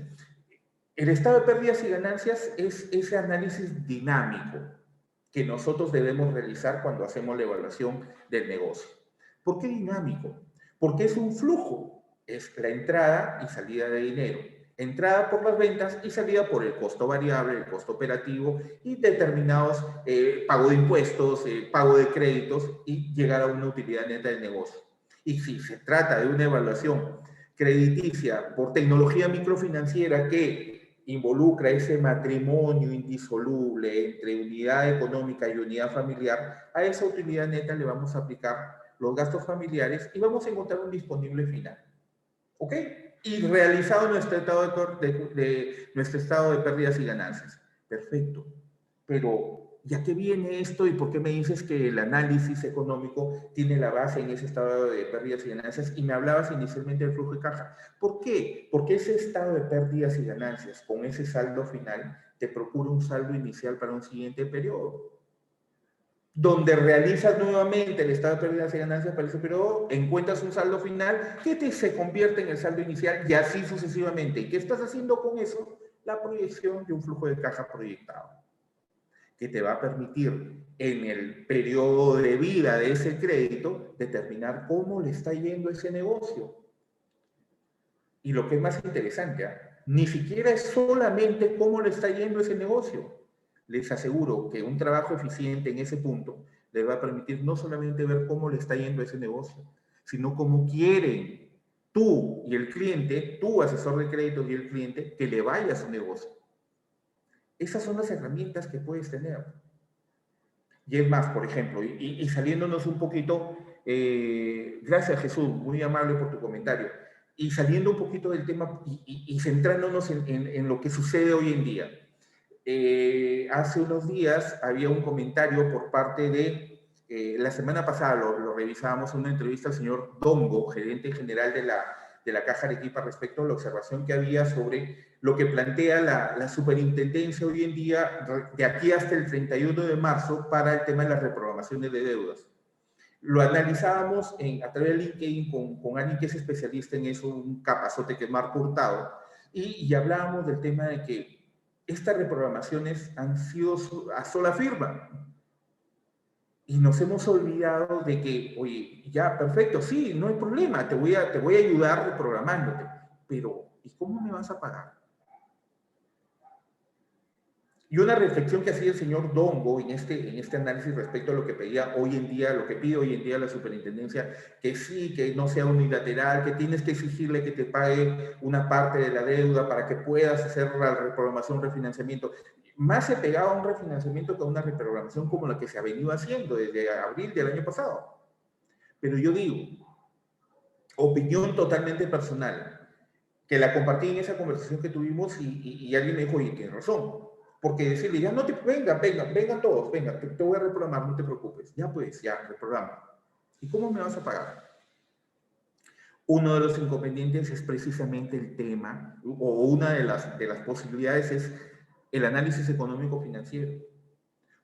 El estado de pérdidas y ganancias es ese análisis dinámico que nosotros debemos realizar cuando hacemos la evaluación del negocio. ¿Por qué dinámico? Porque es un flujo, es la entrada y salida de dinero. Entrada por las ventas y salida por el costo variable, el costo operativo y determinados pago de impuestos, pago de créditos y llegar a una utilidad neta del negocio. Y si se trata de una evaluación crediticia por tecnología microfinanciera que involucra ese matrimonio indisoluble entre unidad económica y unidad familiar, a esa utilidad neta le vamos a aplicar los gastos familiares y vamos a encontrar un disponible final. ¿Ok? Y realizado nuestro estado de pérdidas y ganancias. Perfecto. Pero, ¿ya qué viene esto y por qué me dices que el análisis económico tiene la base en ese estado de pérdidas y ganancias? Y me hablabas inicialmente del flujo de caja. ¿Por qué? Porque ese estado de pérdidas y ganancias con ese saldo final te procura un saldo inicial para un siguiente periodo. Donde realizas nuevamente el estado de pérdidas y ganancias para ese periodo, encuentras un saldo final que se convierte en el saldo inicial y así sucesivamente. ¿Y qué estás haciendo con eso? La proyección de un flujo de caja proyectado, que te va a permitir en el periodo de vida de ese crédito determinar cómo le está yendo ese negocio. Y lo que es más interesante, ni siquiera es solamente cómo le está yendo ese negocio. Les aseguro que un trabajo eficiente en ese punto les va a permitir no solamente ver cómo le está yendo ese negocio, sino cómo quieren tú y el cliente, tu asesor de créditos y el cliente, que le vaya a su negocio. Esas son las herramientas que puedes tener. Y es más, por ejemplo, y saliéndonos un poquito, gracias Jesús, muy amable por tu comentario, y saliendo un poquito del tema y centrándonos en lo que sucede hoy en día. Hace unos días había un comentario por parte de, la semana pasada lo revisábamos en una entrevista al señor Dongo, gerente general de la Caja Arequipa, respecto a la observación que había sobre lo que plantea la superintendencia hoy en día, de aquí hasta el 31 de marzo, para el tema de las reprogramaciones de deudas. Lo analizábamos a través de LinkedIn con alguien que es especialista en eso, un capazote que es Marco Hurtado, y hablábamos del tema de que estas reprogramaciones han sido a sola firma. Y nos hemos olvidado de que, oye, ya, perfecto, sí, no hay problema, te voy a ayudar reprogramándote, pero ¿y cómo me vas a pagar? Y una reflexión que hacía el señor Dongo en este análisis respecto a lo que pedía hoy en día, lo que pide hoy en día la superintendencia, que sí, que no sea unilateral, que tienes que exigirle que te pague una parte de la deuda para que puedas hacer la reprogramación, refinanciamiento. Más se pegaba a un refinanciamiento que a una reprogramación como la que se ha venido haciendo desde abril del año pasado. Pero yo digo, opinión totalmente personal, que la compartí en esa conversación que tuvimos y alguien me dijo, oye, tienes razón. Porque decirle, ya no te, vengan todos, venga, te voy a reprogramar, no te preocupes. Ya pues, ya, reprograma. ¿Y cómo me vas a pagar? Uno de los inconvenientes es precisamente el tema, o una de las posibilidades es el análisis económico-financiero.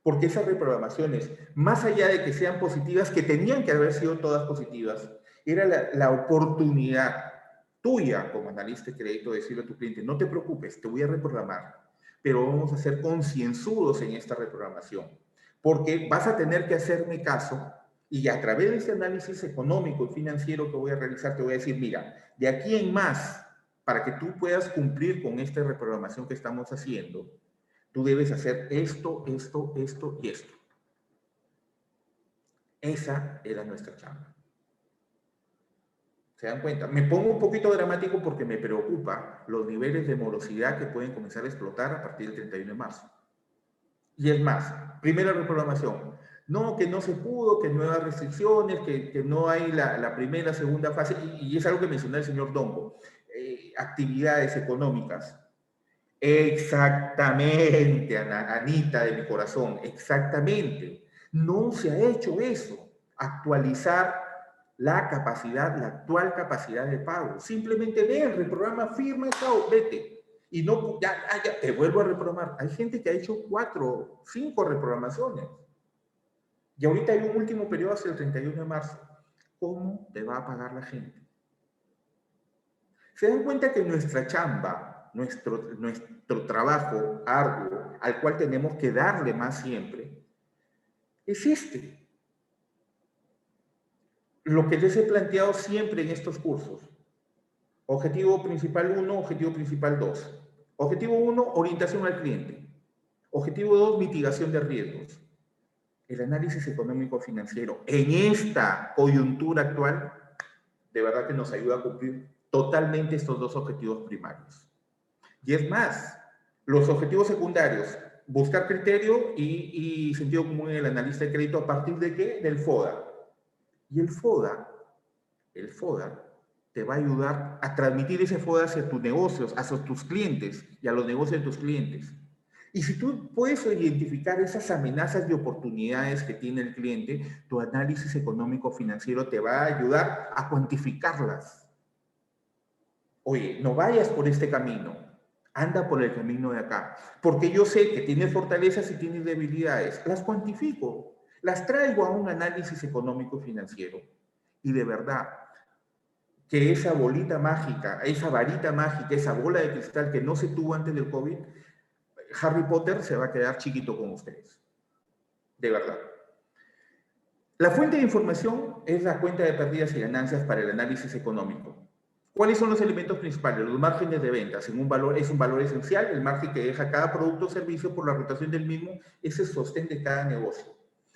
Porque esas reprogramaciones, más allá de que sean positivas, que tenían que haber sido todas positivas, era la oportunidad tuya como analista de crédito de decirle a tu cliente, no te preocupes, te voy a reprogramar, pero vamos a ser concienzudos en esta reprogramación, porque vas a tener que hacerme caso y a través de ese análisis económico y financiero que voy a realizar, te voy a decir, mira, de aquí en más, para que tú puedas cumplir con esta reprogramación que estamos haciendo, Tú debes hacer esto, esto, esto y esto. Esa era nuestra chamba. ¿Se dan cuenta? Me pongo un poquito dramático porque me preocupa los niveles de morosidad que pueden comenzar a explotar a partir del 31 de marzo. Y es más, primera reprogramación. No, que no se pudo, que nuevas restricciones, que no hay la primera, segunda fase, y es algo que mencionó el señor Dongo. Actividades económicas. Exactamente, Anita de mi corazón, exactamente. No se ha hecho eso, actualizar la capacidad, la actual capacidad de pago. Simplemente ven, reprograma, firma, chao, vete. Y no, ya, te vuelvo a reprogramar. Hay gente que ha hecho 4, 5 reprogramaciones. Y ahorita hay un último periodo hasta el 31 de marzo. ¿Cómo te va a pagar la gente? Se dan cuenta que nuestra chamba, nuestro trabajo arduo, al cual tenemos que darle más siempre, es este. Lo que les he planteado siempre en estos cursos. Objetivo principal 1, objetivo principal 2. Objetivo 1, orientación al cliente. Objetivo 2, mitigación de riesgos. El análisis económico-financiero en esta coyuntura actual, de verdad que nos ayuda a cumplir totalmente estos dos objetivos primarios. Y es más, los objetivos secundarios, buscar criterio y sentido común en el analista de crédito, ¿a partir de qué? Del FODA. Y el FODA te va a ayudar a transmitir ese FODA hacia tus negocios, hacia tus clientes y a los negocios de tus clientes. Y si tú puedes identificar esas amenazas y oportunidades que tiene el cliente, tu análisis económico-financiero te va a ayudar a cuantificarlas. Oye, no vayas por este camino, anda por el camino de acá, porque yo sé que tienes fortalezas y tienes debilidades, las cuantifico, las traigo a un análisis económico-financiero y de verdad que esa bolita mágica, esa varita mágica, esa bola de cristal que no se tuvo antes del COVID, Harry Potter se va a quedar chiquito con ustedes, de verdad. La fuente de información es la cuenta de pérdidas y ganancias para el análisis económico. ¿Cuáles son los elementos principales? Los márgenes de ventas es un valor esencial, el margen que deja cada producto o servicio por la rotación del mismo es el sostén de cada negocio.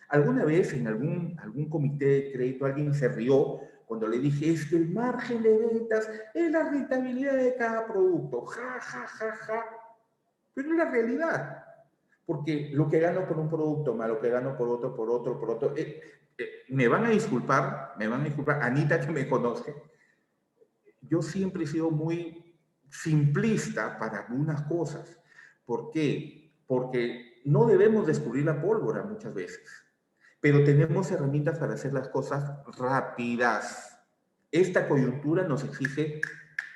Alguna vez en algún comité de crédito alguien se rió cuando le dije, es que el margen de ventas es la rentabilidad de cada producto. Ja, ja, ja, ja. Pero es la realidad. Porque lo que gano por un producto, más lo que gano por otro, me van a disculpar, Anita que me conoce, yo siempre he sido muy simplista para algunas cosas. ¿Por qué? Porque no debemos descubrir la pólvora muchas veces, pero tenemos herramientas para hacer las cosas rápidas. Esta coyuntura nos exige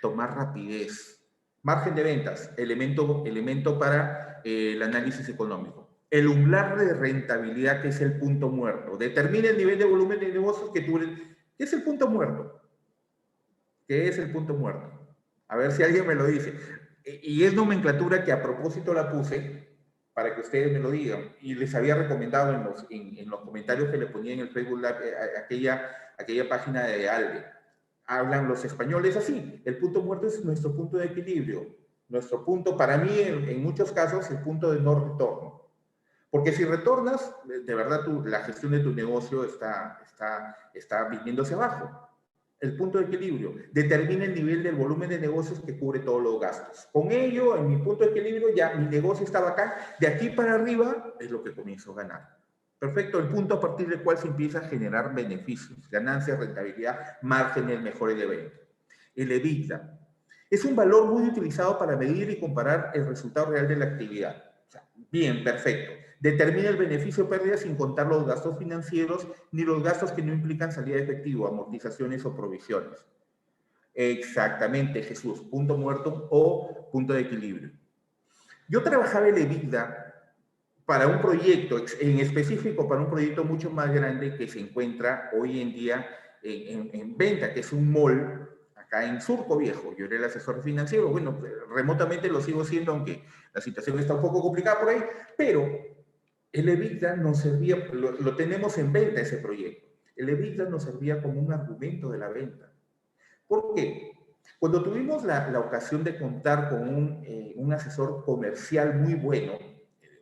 tomar rapidez. Margen de ventas, elemento para el análisis económico. El umbral de rentabilidad, que es el punto muerto. Determina el nivel de volumen de negocios que tú... ¿Qué es el punto muerto? ¿Qué es el punto muerto? A ver si alguien me lo dice. Y es nomenclatura que a propósito la puse para que ustedes me lo digan. Y les había recomendado en los comentarios que le ponía en el Facebook Live, aquella página de ALDE. Hablan los españoles así. El punto muerto es nuestro punto de equilibrio. Nuestro punto, para mí, en muchos casos, el punto de no retorno. Porque si retornas, de verdad la gestión de tu negocio está viniéndose abajo. El punto de equilibrio determina el nivel del volumen de negocios que cubre todos los gastos. Con ello, en mi punto de equilibrio, ya mi negocio estaba acá. De aquí para arriba es lo que comienzo a ganar. Perfecto, el punto a partir del cual se empieza a generar beneficios, ganancias, rentabilidad, márgenes, mejores de venta. El EBITDA es un valor muy utilizado para medir y comparar el resultado real de la actividad. O sea, bien, perfecto. Determina el beneficio o pérdida sin contar los gastos financieros ni los gastos que no implican salida de efectivo, amortizaciones o provisiones. Exactamente, Jesús. Punto muerto o punto de equilibrio. Yo trabajaba el EBITDA para un proyecto, en específico para un proyecto mucho más grande que se encuentra hoy en día en venta, que es un mall acá en Surco Viejo. Yo era el asesor financiero. Bueno, remotamente lo sigo siendo, aunque la situación está un poco complicada por ahí, pero el EBITDA nos servía, lo tenemos en venta ese proyecto. El EBITDA nos servía como un argumento de la venta. ¿Por qué? Cuando tuvimos la ocasión de contar con un asesor comercial muy bueno,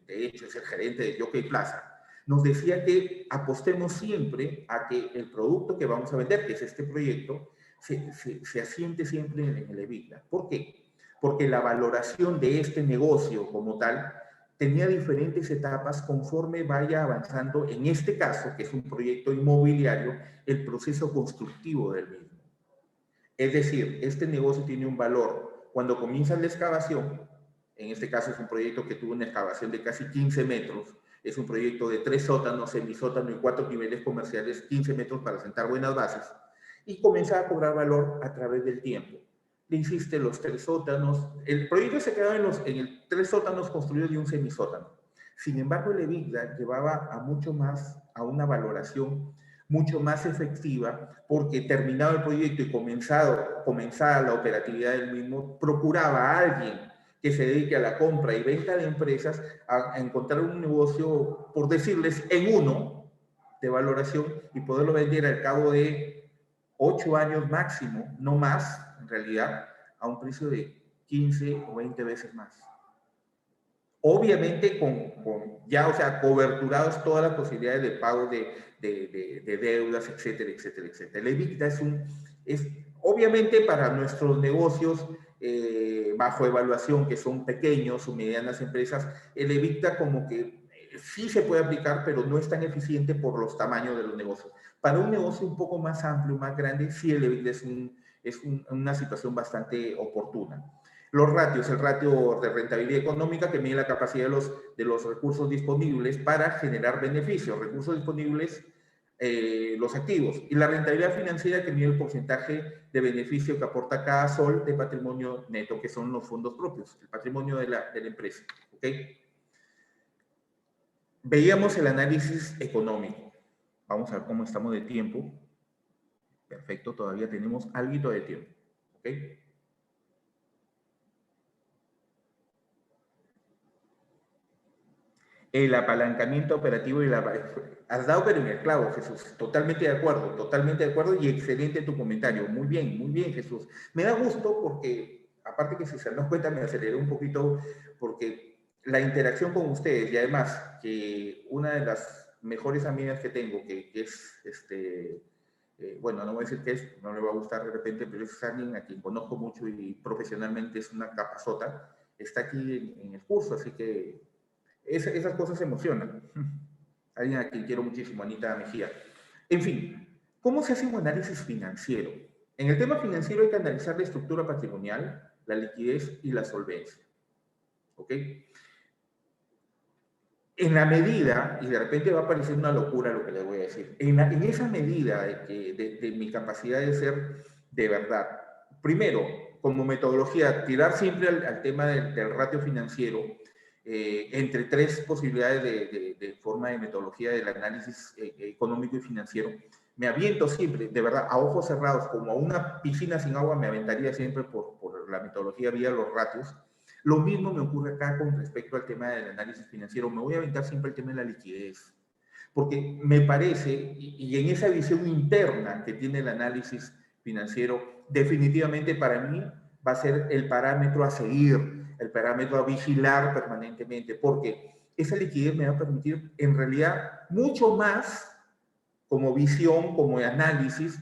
de hecho es el gerente de Jockey Plaza, nos decía que apostemos siempre a que el producto que vamos a vender, que es este proyecto, se asiente siempre en el EBITDA. ¿Por qué? Porque la valoración de este negocio como tal tenía diferentes etapas conforme vaya avanzando, en este caso, que es un proyecto inmobiliario, el proceso constructivo del mismo. Es decir, este negocio tiene un valor cuando comienza la excavación. En este caso es un proyecto que tuvo una excavación de casi 15 metros, es un proyecto de 3 sótanos, semisótano y 4 niveles comerciales, 15 metros para sentar buenas bases, y comienza a cobrar valor a través del tiempo. Le hiciste los 3 sótanos, el proyecto se quedaba en el 3 sótanos construidos y un semisótano. Sin embargo, el EBITDA llevaba a mucho más, a una valoración mucho más efectiva, porque terminado el proyecto y comenzada la operatividad del mismo, procuraba a alguien que se dedique a la compra y venta de empresas a encontrar un negocio, por decirles, en uno de valoración y poderlo vender al cabo de 8 años máximo, no más, en realidad, a un precio de 15 o 20 veces más. Obviamente ya, o sea, coberturados todas las posibilidades de pago de deudas, etcétera, etcétera, etcétera. El EBITDA es obviamente para nuestros negocios bajo evaluación, que son pequeños o medianas empresas, el EBITDA como que sí se puede aplicar, pero no es tan eficiente por los tamaños de los negocios. Para un negocio un poco más amplio, más grande, sí el EBITDA es una situación bastante oportuna. Los ratios, el ratio de rentabilidad económica que mide la capacidad de los recursos disponibles para generar beneficios, recursos disponibles, los activos, y la rentabilidad financiera que mide el porcentaje de beneficio que aporta cada sol de patrimonio neto, que son los fondos propios, el patrimonio de la empresa. ¿Okay? Veíamos el análisis económico. Vamos a ver cómo estamos de tiempo. Perfecto, todavía tenemos algo de tiempo. ¿Ok? El apalancamiento operativo y la... Has dado pero en el clavo, Jesús. Totalmente de acuerdo y excelente tu comentario. Muy bien, Jesús. Me da gusto porque, aparte que si se dan cuenta, me aceleré un poquito porque la interacción con ustedes y además que una de las mejores amigas que tengo, que es, bueno, no voy a decir que es, no le va a gustar de repente, pero es alguien a quien conozco mucho y profesionalmente es una capazota, está aquí en el curso, así que esas cosas emocionan. Alguien a quien quiero muchísimo, Anita Mejía. En fin, ¿cómo se hace un análisis financiero? En el tema financiero hay que analizar la estructura patrimonial, la liquidez y la solvencia. ¿Ok? En la medida, y de repente va a parecer una locura lo que les voy a decir, en esa medida de mi capacidad de ser de verdad, primero, como metodología, tirar siempre al tema del ratio financiero, entre 3 posibilidades de forma de metodología del análisis económico y financiero, me aviento siempre, de verdad, a ojos cerrados, como a una piscina sin agua, me aventaría siempre por la metodología vía los ratios. Lo mismo me ocurre acá con respecto al tema del análisis financiero. Me voy a aventar siempre el tema de la liquidez, porque me parece, y en esa visión interna que tiene el análisis financiero, definitivamente para mí va a ser el parámetro a seguir, el parámetro a vigilar permanentemente, porque esa liquidez me va a permitir en realidad mucho más como visión, como análisis,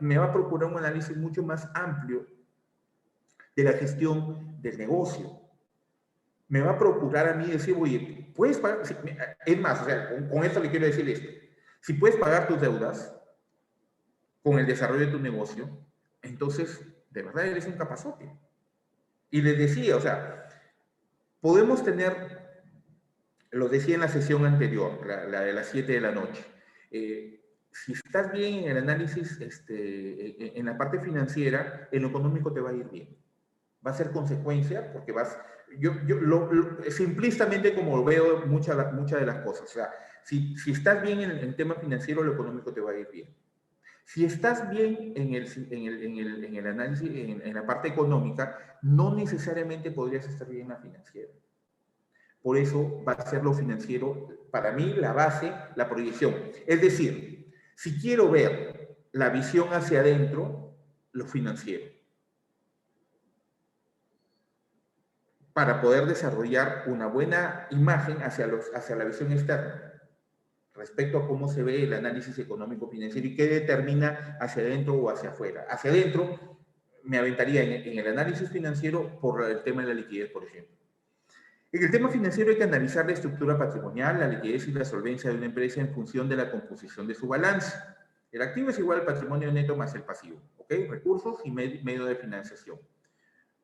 me va a procurar un análisis mucho más amplio de la gestión del negocio. Me va a procurar a mí decir, oye, puedes pagar, es más, o sea, con esto le quiero decir esto, si puedes pagar tus deudas con el desarrollo de tu negocio, entonces, de verdad eres un capazote. Y les decía, o sea, podemos tener, lo decía en la sesión anterior, la de las 7 de la noche, si estás bien en el análisis, en la parte financiera, en lo económico te va a ir bien. Va a ser consecuencia porque vas... simplistamente como veo muchas de las cosas. O sea, si estás bien en el tema financiero, lo económico te va a ir bien. Si estás bien en el análisis, en la parte económica, no necesariamente podrías estar bien en la financiera. Por eso va a ser lo financiero, para mí, la base, la proyección. Es decir, si quiero ver la visión hacia adentro, lo financiero. para poder desarrollar una buena imagen hacia la visión externa respecto a cómo se ve el análisis económico financiero y qué determina hacia adentro o hacia afuera. Hacia adentro me aventaría en el análisis financiero por el tema de la liquidez, por ejemplo. En el tema financiero hay que analizar la estructura patrimonial, la liquidez y la solvencia de una empresa en función de la composición de su balance. El activo es igual al patrimonio neto más el pasivo, ¿ok? Recursos y medio de financiación.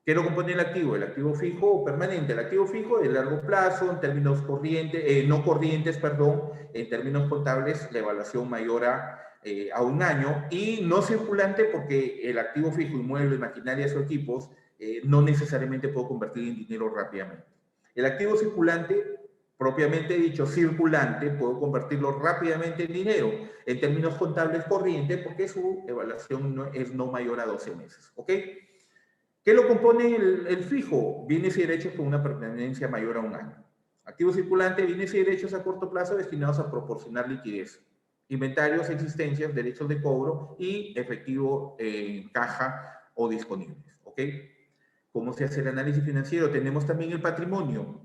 ¿Qué lo compone el activo? El activo fijo o permanente. El activo fijo de largo plazo, en términos corrientes, no corrientes, perdón, en términos contables, la evaluación mayor a un año, y no circulante porque el activo fijo, inmuebles, maquinarias o equipos, no necesariamente puedo convertir en dinero rápidamente. El activo circulante, propiamente dicho, circulante, puedo convertirlo rápidamente en dinero, en términos contables corrientes, porque su evaluación es no mayor a 12 meses, ¿ok? ¿Qué lo compone el fijo? Bienes y derechos con una permanencia mayor a un año. Activo circulante, bienes y derechos a corto plazo destinados a proporcionar liquidez. Inventarios, existencias, derechos de cobro y efectivo en caja o disponibles. ¿Ok? ¿Cómo se hace el análisis financiero? Tenemos también el patrimonio,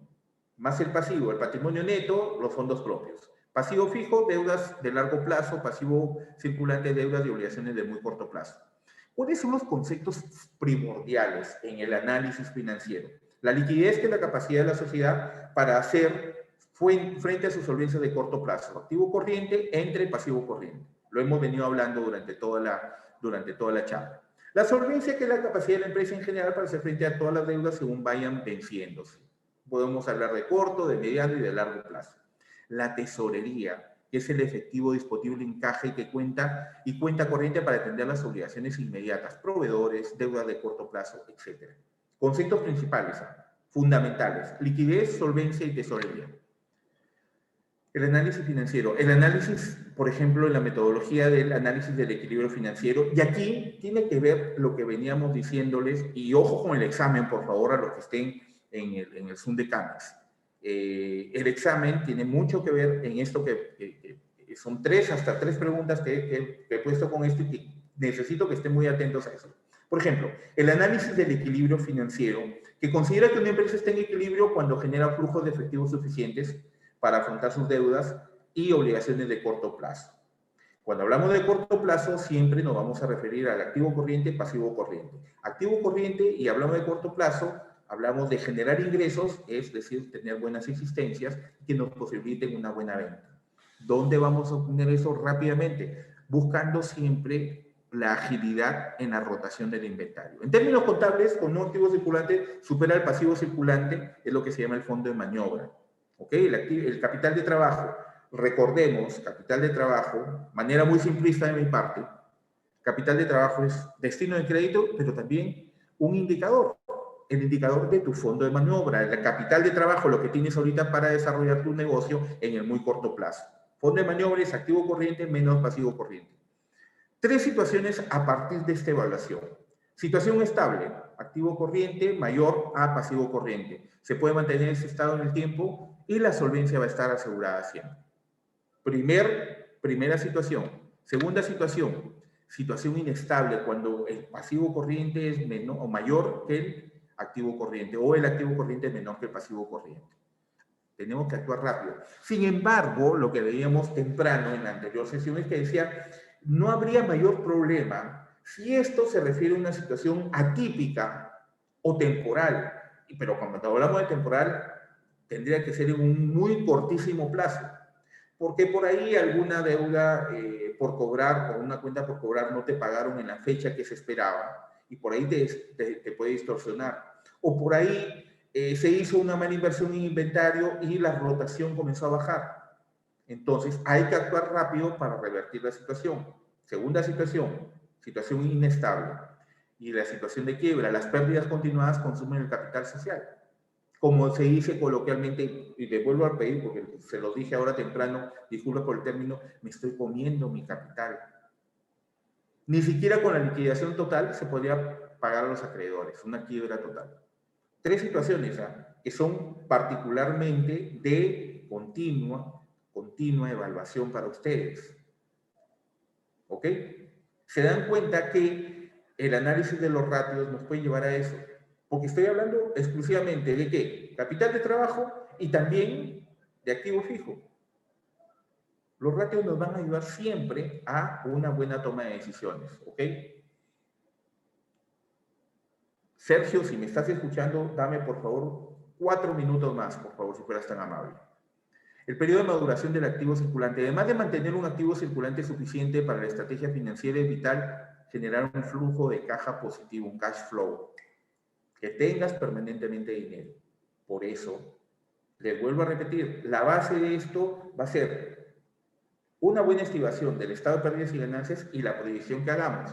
más el pasivo. El patrimonio neto, los fondos propios. Pasivo fijo, deudas de largo plazo. Pasivo circulante, deudas y obligaciones de muy corto plazo. ¿Cuáles son los conceptos primordiales en el análisis financiero? La liquidez, que es la capacidad de la sociedad para hacer frente a su solvencia de corto plazo. Activo corriente entre pasivo corriente. Lo hemos venido hablando durante toda la charla. La solvencia, que es la capacidad de la empresa en general para hacer frente a todas las deudas según vayan venciéndose. Podemos hablar de corto, de mediano y de largo plazo. La tesorería, que es el efectivo disponible en caja y que cuenta corriente para atender las obligaciones inmediatas, proveedores, deuda de corto plazo, etc. Conceptos principales, fundamentales: liquidez, solvencia y tesorería. El análisis financiero. El análisis, por ejemplo, en la metodología del análisis del equilibrio financiero, y aquí tiene que ver lo que veníamos diciéndoles, y ojo con el examen, por favor, a los que estén en el Zoom de Camex. El examen tiene mucho que ver en esto que son hasta tres preguntas que he puesto con esto y que necesito que estén muy atentos a eso. Por ejemplo, el análisis del equilibrio financiero, que considera que una empresa está en equilibrio cuando genera flujos de efectivo suficientes para afrontar sus deudas y obligaciones de corto plazo. Cuando hablamos de corto plazo, siempre nos vamos a referir al activo corriente, pasivo corriente. Activo corriente, y hablamos de corto plazo, hablamos de generar ingresos, es decir, tener buenas existencias que nos posibiliten una buena venta. ¿Dónde vamos a obtener eso rápidamente? Buscando siempre la agilidad en la rotación del inventario. En términos contables, con un activo circulante supera el pasivo circulante, es lo que se llama el fondo de maniobra. ¿Ok? El capital de trabajo. Recordemos, capital de trabajo, manera muy simplista de mi parte, capital de trabajo es destino de crédito, pero también un indicador, el indicador de tu fondo de maniobra, el capital de trabajo, lo que tienes ahorita para desarrollar tu negocio en el muy corto plazo. Fondo de maniobra es activo corriente menos pasivo corriente. Tres situaciones a partir de esta evaluación. Situación estable, activo corriente mayor a pasivo corriente. Se puede mantener ese estado en el tiempo y la solvencia va a estar asegurada siempre. Primera situación. Segunda situación, situación inestable, cuando el pasivo corriente es menor o mayor que el activo corriente, o el activo corriente es menor que el pasivo corriente. Tenemos que actuar rápido. Sin embargo, lo que veíamos temprano en la anterior sesión es que decía, no habría mayor problema si esto se refiere a una situación atípica o temporal. Pero cuando hablamos de temporal, tendría que ser en un muy cortísimo plazo. Porque por ahí alguna deuda por cobrar o una cuenta por cobrar no te pagaron en la fecha que se esperaba y por ahí te puede distorsionar. O por ahí se hizo una mala inversión en inventario y la rotación comenzó a bajar. Entonces hay que actuar rápido para revertir la situación. Segunda situación, situación inestable. Y la situación de quiebra, las pérdidas continuadas consumen el capital social. Como se dice coloquialmente, y le vuelvo a pedir porque se los dije ahora temprano, disculpa por el término, me estoy comiendo mi capital. Ni siquiera con la liquidación total se podría pagar a los acreedores, una quiebra total. Tres situaciones que son particularmente de continua evaluación para ustedes. ¿Ok? Se dan cuenta que el análisis de los ratios nos puede llevar a eso. Porque estoy hablando exclusivamente de ¿qué? Capital de trabajo y también de activo fijo. Los ratios nos van a ayudar siempre a una buena toma de decisiones, ¿ok? Sergio, si me estás escuchando, dame por favor 4 minutos más, por favor, si fueras tan amable. El periodo de maduración del activo circulante. Además de mantener un activo circulante suficiente para la estrategia financiera, es vital generar un flujo de caja positivo, un cash flow, que tengas permanentemente dinero. Por eso, les vuelvo a repetir, la base de esto va a ser una buena estimación del estado de pérdidas y ganancias y la proyección que hagamos.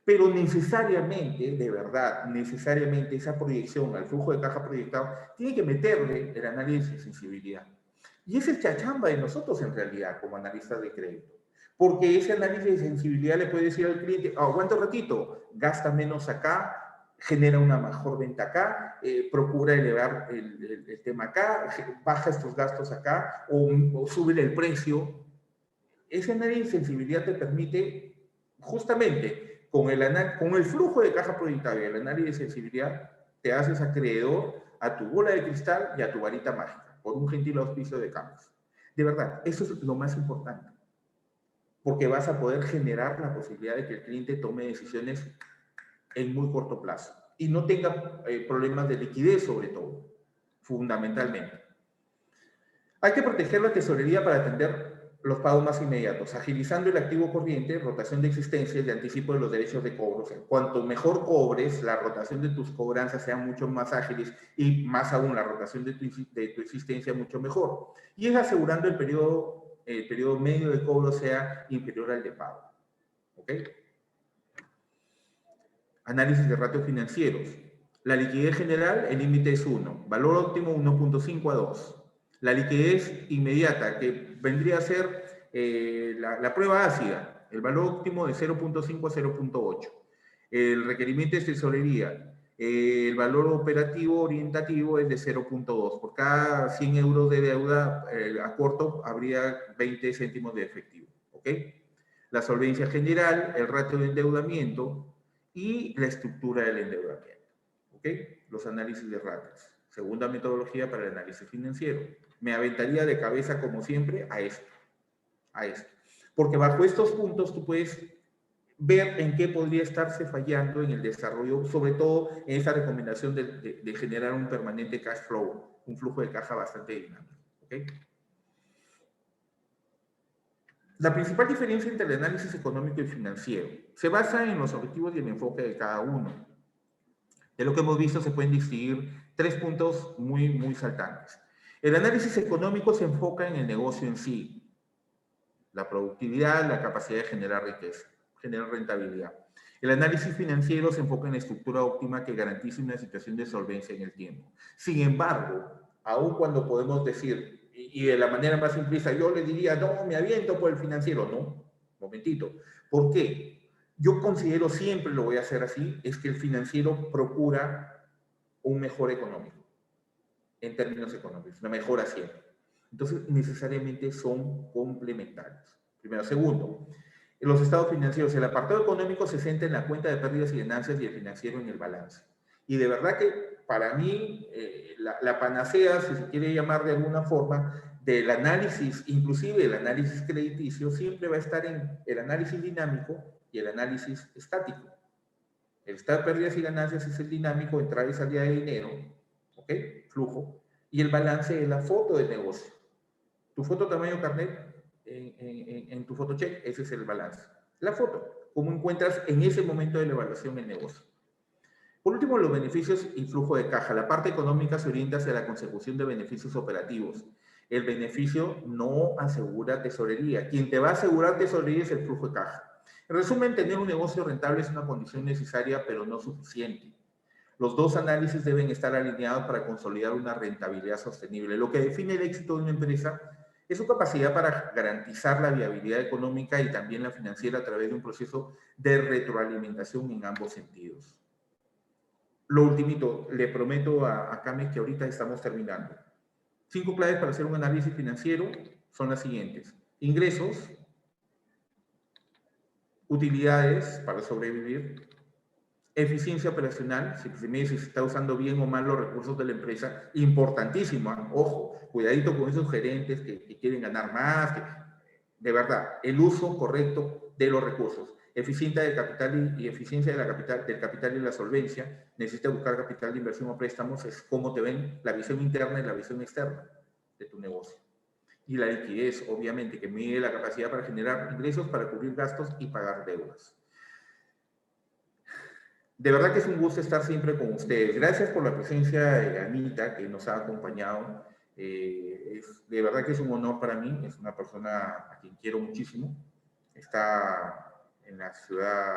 Pero necesariamente, de verdad, necesariamente esa proyección al flujo de caja proyectado tiene que meterle el análisis de sensibilidad. Y esa es la chamba de nosotros en realidad como analistas de crédito. Porque ese análisis de sensibilidad le puede decir al cliente, aguanta un ratito, gasta menos acá, genera una mejor venta acá, procura elevar el tema acá, baja estos gastos acá o sube el precio. Ese análisis de sensibilidad te permite, justamente, con el flujo de caja proyectado y el análisis de sensibilidad, te haces acreedor a tu bola de cristal y a tu varita mágica, por un gentil auspicio de Campos. De verdad, eso es lo más importante, porque vas a poder generar la posibilidad de que el cliente tome decisiones en muy corto plazo y no tenga problemas de liquidez, sobre todo, fundamentalmente. Hay que proteger la tesorería para atender los pagos más inmediatos, agilizando el activo corriente, rotación de existencias y anticipo de los derechos de cobro. O sea, cuanto mejor cobres, la rotación de tus cobranzas sean mucho más ágiles y más aún la rotación de tu existencia mucho mejor. Y es asegurando el periodo medio de cobro sea inferior al de pago. ¿Ok? Análisis de ratios financieros. La liquidez general, el límite es 1. Valor óptimo 1.5 a 2. La liquidez inmediata, que vendría a ser la prueba ácida, el valor óptimo de 0.5 a 0.8. El requerimiento de tesorería, el valor operativo orientativo es de 0.2. Por cada 100 euros de deuda a corto habría 20 céntimos de efectivo. ¿Ok? La solvencia general, el ratio de endeudamiento y la estructura del endeudamiento. ¿Ok? Los análisis de ratios. Segunda metodología para el análisis financiero. Me aventaría de cabeza, como siempre, a esto. Porque bajo estos puntos tú puedes ver en qué podría estarse fallando en el desarrollo, sobre todo en esa recomendación de generar un permanente cash flow, un flujo de caja bastante dinámico. ¿Ok? La principal diferencia entre el análisis económico y financiero se basa en los objetivos y el enfoque de cada uno. De lo que hemos visto se pueden distinguir 3 puntos muy saltantes. El análisis económico se enfoca en el negocio en sí, la productividad, la capacidad de generar riqueza, generar rentabilidad. El análisis financiero se enfoca en la estructura óptima que garantice una situación de solvencia en el tiempo. Sin embargo, aun cuando podemos decir, y de la manera más simplista, yo le diría, no, me aviento por el financiero. No, momentito. ¿Por qué? Yo considero, siempre lo voy a hacer así, es que el financiero procura un mejor económico, en términos económicos, una mejora siempre. Entonces, necesariamente son complementarios. Primero. Segundo, en los estados financieros, el apartado económico se centra en la cuenta de pérdidas y ganancias y el financiero en el balance. Y de verdad que para mí, la panacea, si se quiere llamar de alguna forma, del análisis, inclusive el análisis crediticio, siempre va a estar en el análisis dinámico y el análisis estático. El estado de pérdidas y ganancias es el dinámico, entrada y salida de dinero, ¿ok? Flujo. Y el balance es la foto del negocio. Tu foto tamaño carnet en tu fotocheck, ese es el balance. La foto, cómo encuentras en ese momento de la evaluación el negocio. Por último, los beneficios y flujo de caja. La parte económica se orienta hacia la consecución de beneficios operativos. El beneficio no asegura tesorería. Quien te va a asegurar tesorería es el flujo de caja. En resumen, tener un negocio rentable es una condición necesaria, pero no suficiente. Los dos análisis deben estar alineados para consolidar una rentabilidad sostenible. Lo que define el éxito de una empresa es su capacidad para garantizar la viabilidad económica y también la financiera a través de un proceso de retroalimentación en ambos sentidos. Lo ultimito, le prometo a Kame que ahorita estamos terminando. 5 claves para hacer un análisis financiero son las siguientes. Ingresos, utilidades para sobrevivir, Eficiencia operacional, si se mide si se está usando bien o mal los recursos de la empresa, importantísimo, ¿eh? Ojo, cuidadito con esos gerentes que quieren ganar más, de verdad, el uso correcto de los recursos. Eficiencia del capital y eficiencia de del capital y la solvencia. Necesitas buscar capital de inversión o préstamos, es cómo te ven la visión interna y la visión externa de tu negocio. Y la liquidez, obviamente, que mide la capacidad para generar ingresos, para cubrir gastos y pagar deudas. De verdad que es un gusto estar siempre con ustedes. Gracias por la presencia de Anita, que nos ha acompañado. De verdad que es un honor para mí. Es una persona a quien quiero muchísimo. Está en la ciudad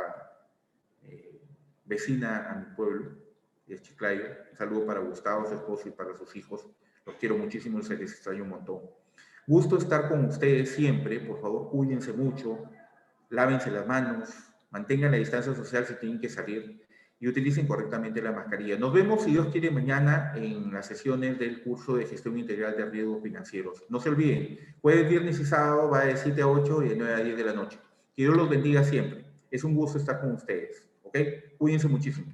vecina a mi pueblo, que es Chiclayo. Un saludo para Gustavo, su esposo, y para sus hijos. Los quiero muchísimo y se les extraño un montón. Gusto estar con ustedes siempre. Por favor, cuídense mucho. Lávense las manos. Mantengan la distancia social si tienen que salir. Y utilicen correctamente la mascarilla. Nos vemos, si Dios quiere, mañana en las sesiones del curso de gestión integral de riesgos financieros. No se olviden, jueves, viernes y sábado va de 7 a 8 y de 9 a 10 de la noche. Que Dios los bendiga siempre. Es un gusto estar con ustedes. ¿Ok? Cuídense muchísimo.